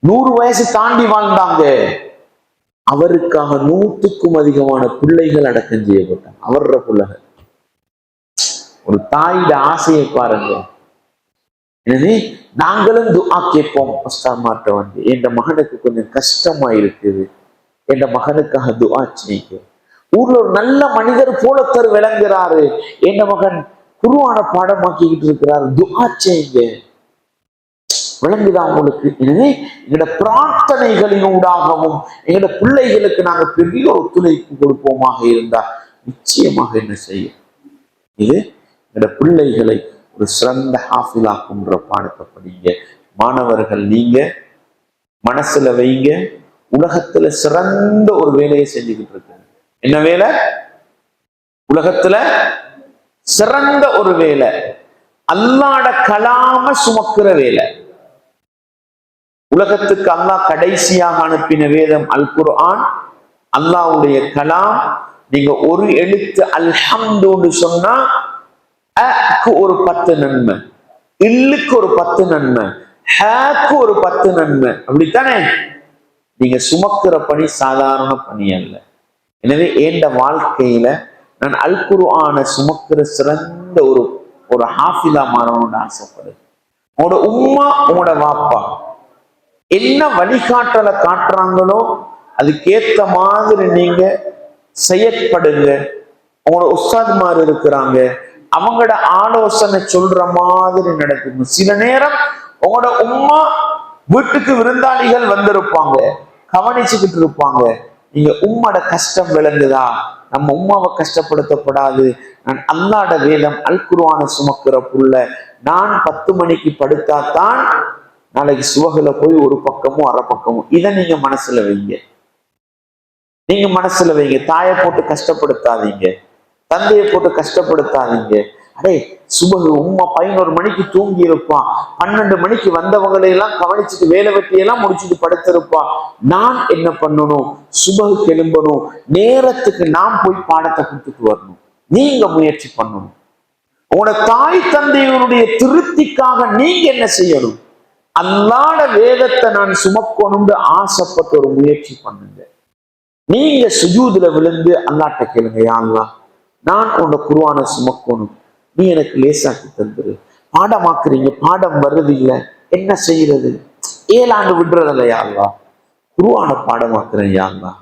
100 வயசு தாண்டி வாழ்ந்தாங்க. அவருக்காக 100க்கும் அதிகமான பிள்ளைகள் அடக்கம் செய்யப்பட்டாங்க. அவர பிள்ளைகள். ஒரு தாயோட ஆசையை பாருங்க. எனவே நாங்களும் துஆ கேட்போம். மாற்ற என் மகனுக்கு கொஞ்சம் கஷ்டமா இருக்குது, என் மகனுக்காக துஆ செய்யுங்க. ஊர்ல ஒரு நல்ல மனிதர் போலத்தர் விளங்குறாரு, என் மகன் குர்ஆன பாடமாக்கிக்கிட்டு இருக்கிறாரு, துஆ செய்யுங்க. விளங்குதா உங்களுக்கு? எனவே எங்களோட பிரார்த்தனைகளின் ஊடாகவும் எங்களோட பிள்ளைகளுக்கு நாங்க பெரிய ஒத்துழைப்பு கொடுப்போமாக இருந்தா நிச்சயமாக என்ன செய்யும், இது எங்களோட பிள்ளைகளை ஒரு சிறந்த ஹாஃபிலாக்குன்ற பாடத்தை படிங்க. மாணவர்கள் நீங்க மனசுல வைங்க, உலகத்துல சிறந்த ஒரு வேலையை செஞ்சுக்கிட்டு இருக்க. என்ன வேலை? உலகத்துல சிறந்த ஒரு வேலை, அல்லாஹ்ட கலாம சுமக்கிற வேலை. உலகத்துக்கு அல்லாஹ் கடைசியாக அனுப்பின வேதம் அல் குர்ஆன், அல்லாஹ்வுடைய கலாம். நீங்க ஒரு எழுத்து அல்ஹம்துன்னு சொன்னா அக்கு ஒரு 10 நன்மை, இல்லுக்கு ஒரு 10 நன்மை, ஹக்கு ஒரு 10 நன்மை. அப்படித்தானே? நீங்க சுமக்கிற பணி சாதாரண பணி அல்ல. எனவே என் வாழ்க்கையில நான் அல் குர்ஆன சுமக்கிற சிறந்த ஒரு ஹாஃபிலா மாறணும்னு ஆசைப்படுறேன். உங்களோட உம்மா உங்களோட வாப்பா என்ன வழிகாட்டலை காட்டுறாங்களோ அதுக்கேத்த மாதிரி நீங்க செயற்படுங்க. உங்களோட உஸ்தாத்மார் இருக்கிறாங்க, அவங்களோட ஆலோசனை சொல்ற மாதிரி நடக்குங்க. சில நேரம் உங்களோட உம்மா வீட்டுக்கு விருந்தாளிகள் வந்திருப்பாங்க, கவனிச்சுக்கிட்டு இருப்பாங்க. நீங்க உம்மோட கஷ்டம் விளங்குதா? நம்ம உம்மாவை கஷ்டப்படுத்தப்படாது. நான் அல்லாஹ்ட வேதம் அல் குர்ஆனை சுமக்கிற புள்ள, நான் 10 மணிக்கு படுத்தாத்தான் நாளைக்கு சுவகுல போய் ஒரு பக்கமும் அரை பக்கமும். இதை நீங்க மனசுல வைங்க, நீங்க மனசுல வைங்க. தாயை போட்டு கஷ்டப்படுத்தாதீங்க, தந்தையை போட்டு கஷ்டப்படுத்தாதீங்க. அடே சுபகு உம்மா 11 மணிக்கு தூங்கி இருப்பான், 12 மணிக்கு வந்தவங்களை எல்லாம் கவனிச்சுட்டு வேலை வெட்டியெல்லாம் முடிச்சுட்டு படுத்திருப்பா. நான் என்ன பண்ணணும்? சுபகு கிளம்பணும், நேரத்துக்கு நான் போய் பாடத்தை கொடுத்துட்டு வரணும். நீங்க முயற்சி பண்ணணும். உங்களோட தாய் தந்தையினுடைய திருப்திக்காக நீங்க என்ன செய்யணும்? அல்லாஹ்ட வேதத்தை நான் சுமக்கணும்னு ஆசைப்பட்டு ஒரு முயற்சி பண்ணுங்க. நீங்க சுஜூதுல விழுந்து அல்லாஹ்ட்ட கேளுங்க, யா அல்லாஹ் நான் உன்னோட குர்ஆனை சுமக்கணும், நீ எனக்கு லேசாக்கி தந்துரு. பாடமாக்குறீங்க, பாடம் வருது இல்லை, என்ன செய்யறது? 7 ஆண்டு விடுறதில்ல யா அல்லாஹ். குர்ஆனை பாடமாக்குறேன் யா அல்லாஹ்,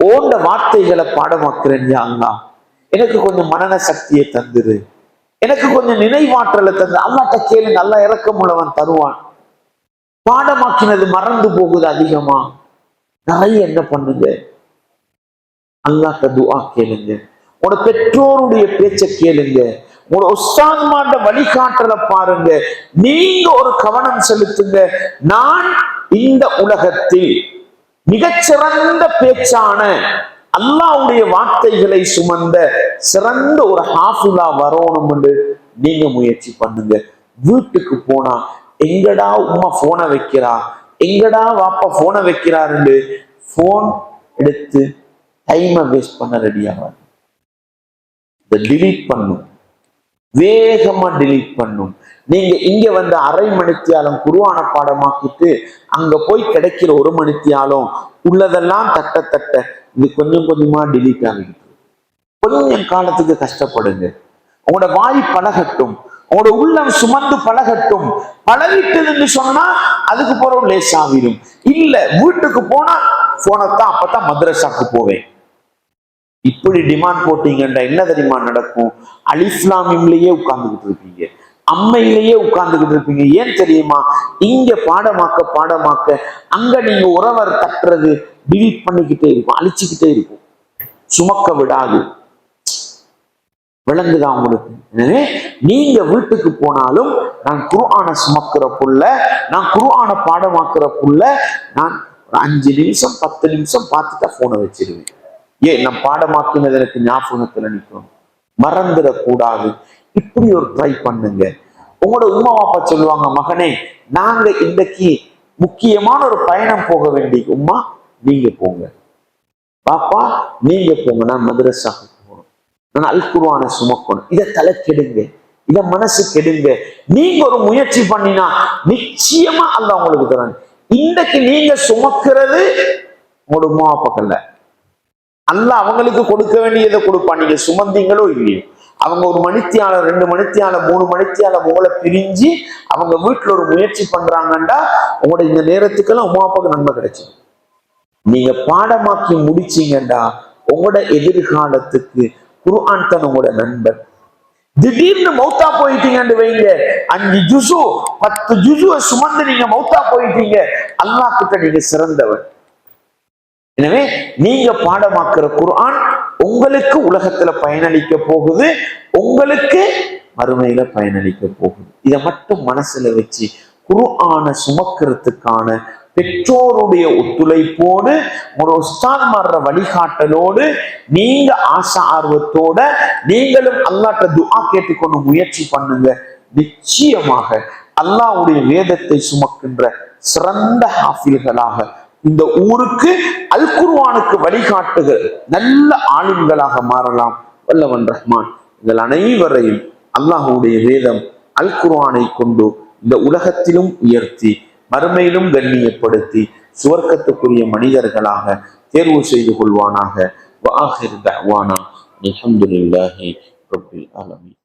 ஓண்ட வார்த்தைகளை பாடமாக்குறேன் யா அல்லாஹ், எனக்கு கொஞ்சம் மனன சக்தியை தந்துரு, எனக்கு கொஞ்சம் நினைவாற்றலை தந்து. அல்லாட்ட கேளுங்க, அல்லாஹ் இரக்கமுள்ளவன் தருவான். பாடமாக்கினது மறந்து போகுது அதிகமா, நிறைய என்ன பண்ணுங்க, அல்லாட்ட துஆ கேளுங்க, உங்களோட பெற்றோருடைய பேச்ச கேளுங்க, உங்களோட உஸ்தாத்மார்ட வழிகாட்டலை பாருங்க, நீங்க ஒரு கவனம் செலுத்துங்க. நான் இந்த உலகத்தில் மிகச்சிறந்த பேச்சான அல்லாஹ்வுடைய வார்த்தைகளை சுமந்த சிறந்த ஒரு ஹாஃபிலா வரணும் என்று நீங்க முயற்சி பண்ணுங்க. வீட்டுக்கு போனா எங்கடா உம்மா போனை வைக்கிறா, எங்கடா வாப்பா போனை வைக்கிறாரு, போன் எடுத்து டைமை வேஸ்ட் பண்ண ரெடியாக டிலீட் பண்ணும், வேகமா டிலீட் பண்ணும். நீங்க இங்க வந்து அரை மணித்தியாலம் குர்ஆனை பாடமாக்கிட்டு அங்க போய் கிடைக்கிற ஒரு மணித்தியாலம் உள்ளதெல்லாம் தட்ட தட்ட இது கொஞ்சம் கொஞ்சமா டிலீட் ஆகிட்டு. கொஞ்சம் காலத்துக்கு கஷ்டப்படுங்க, உங்களோட வாய் பழகட்டும், உங்களோட உள்ளம் சுமந்து பழகட்டும். பழகிட்டதுன்னு சொன்னா அதுக்கு பிறகு லேசாவிடும். இல்ல வீட்டுக்கு போனா போனத்தான் அப்பதான் மദ്രஸாக்கு போவேன், இப்படி டிமாண்ட் போட்டீங்கன்னா என்ன தெரியுமா நடக்கும்? அலிஃப்லாமிலேயே உட்கார்ந்துகிட்டு இருப்பீங்க, அம்மையிலேயே உட்கார்ந்துகிட்டு இருப்பீங்க. ஏன் தெரியுமா? இங்க பாடமாக்க பாடமாக்க அங்க நீங்க உறவர் தட்டுறது டிலீட் பண்ணிக்கிட்டே இருக்கும், அழிச்சுக்கிட்டே இருக்கும், சுமக்க விடாது. விளங்குதா உங்களுக்கு? எனவே நீங்க வீட்டுக்கு போனாலும் நான் குர்ஆனை சுமக்கிற புள்ள, நான் குர்ஆனை பாடமாக்குற புள்ள, நான் ஒரு 5 நிமிஷம் 10 நிமிஷம் பார்த்துட்டா போனை வச்சிருவேன். ஏன்? நான் பாடமாக்கினது எனக்கு ஞாபகத்துல நிற்கணும், மறந்துடக்கூடாது. இப்படி ஒரு ட்ரை பண்ணுங்க. உங்களோட உம்மா அப்பா சொல்லுவாங்க, மகனே நாங்க இன்னைக்கு முக்கியமான ஒரு பயணம் போக வேண்டிய, உம்மா நீங்க போங்க, பாப்பா நீங்க போங்க, நான் மദ്രஸாக்கு போகணும், நான் அல் குர்ஆனை சுமக்கணும். இதை தலை கெடுங்க, இதை மனசு கெடுங்க. நீங்க ஒரு முயற்சி பண்ணினா நிச்சயமா அல்லாஹ் உங்களுக்கு தரான். இன்னைக்கு நீங்க சுமக்கிறது உங்களோட உம்மா அப்பாக்கல்ல, அல்லாஹ் அவங்களுக்கு கொடுக்க வேண்டியதை கொடுப்பான். நீங்க சுமந்தீங்களோ இல்லையோ, அவங்க ஒரு மணித்தியால 2 மணித்தியால 3 மணித்தியால உங்களை பிரிஞ்சு அவங்க வீட்டுல ஒரு முயற்சி பண்றாங்கன்னா உங்களோட இந்த நேரத்துக்கெல்லாம் உமா அப்பாவுக்கு நன்மை கிடைச்சிடும். நீங்க பாடமாக்கி முடிச்சீங்கடா உங்களோட எதிர்காலத்துக்கு குர்ஆன் தான் உங்களோட நண்பர். திடீர்னு மௌத்தா போயிட்டீங்கன்னு வைங்க, 5 ஜுசு 10 ஜுசுவை சுமந்து நீங்க மௌத்தா போயிட்டீங்க, அல்லாஹ் கிட்ட நீங்க சிறந்தவர். எனவே நீங்க பாடமாக்குற குர்ஆன் உங்களுக்கு உலகத்துல பயனளிக்க போகுது, உங்களுக்கு மறுமையில பயனளிக்க போகுது. இதை மட்டும் மனசுல வச்சு குர்ஆனை சுமக்கிறதுக்கான பெற்றோருடைய ஒத்துழைப்போடு, ஒரு உஸ்தாத்மார்ற வழிகாட்டலோடு, நீங்க ஆசை ஆர்வத்தோட நீங்களும் அல்லாஹ்ட்ட துஆ கேட்டுக்கொண்டு முயற்சி பண்ணுங்க. நிச்சயமாக அல்லாஹ்வுடைய வேதத்தை சுமக்கின்ற சிறந்த ஹாஃபில்களாக இந்த ஊருக்கு அல் குர்ஆனுக்கு வழிகாட்டுகள் நல்ல ஆலிம்களாக மாறலாம். வல்லவன் ரஹ்மான் எங்கள் அனைவரையும் அல்லாஹ்வுடைய வேதம் அல் குர்ஆனை கொண்டு இந்த உலகத்திலும் உயர்த்தி மறுமையிலும் கண்ணியப்படுத்தி சுவர்க்கத்துக்குரிய மனிதர்களாக தேர்வு செய்து கொள்வானாக. வஆகிர் தஅவானா அல்ஹம்துலில்லாஹி ரப்பில் ஆலமீன்.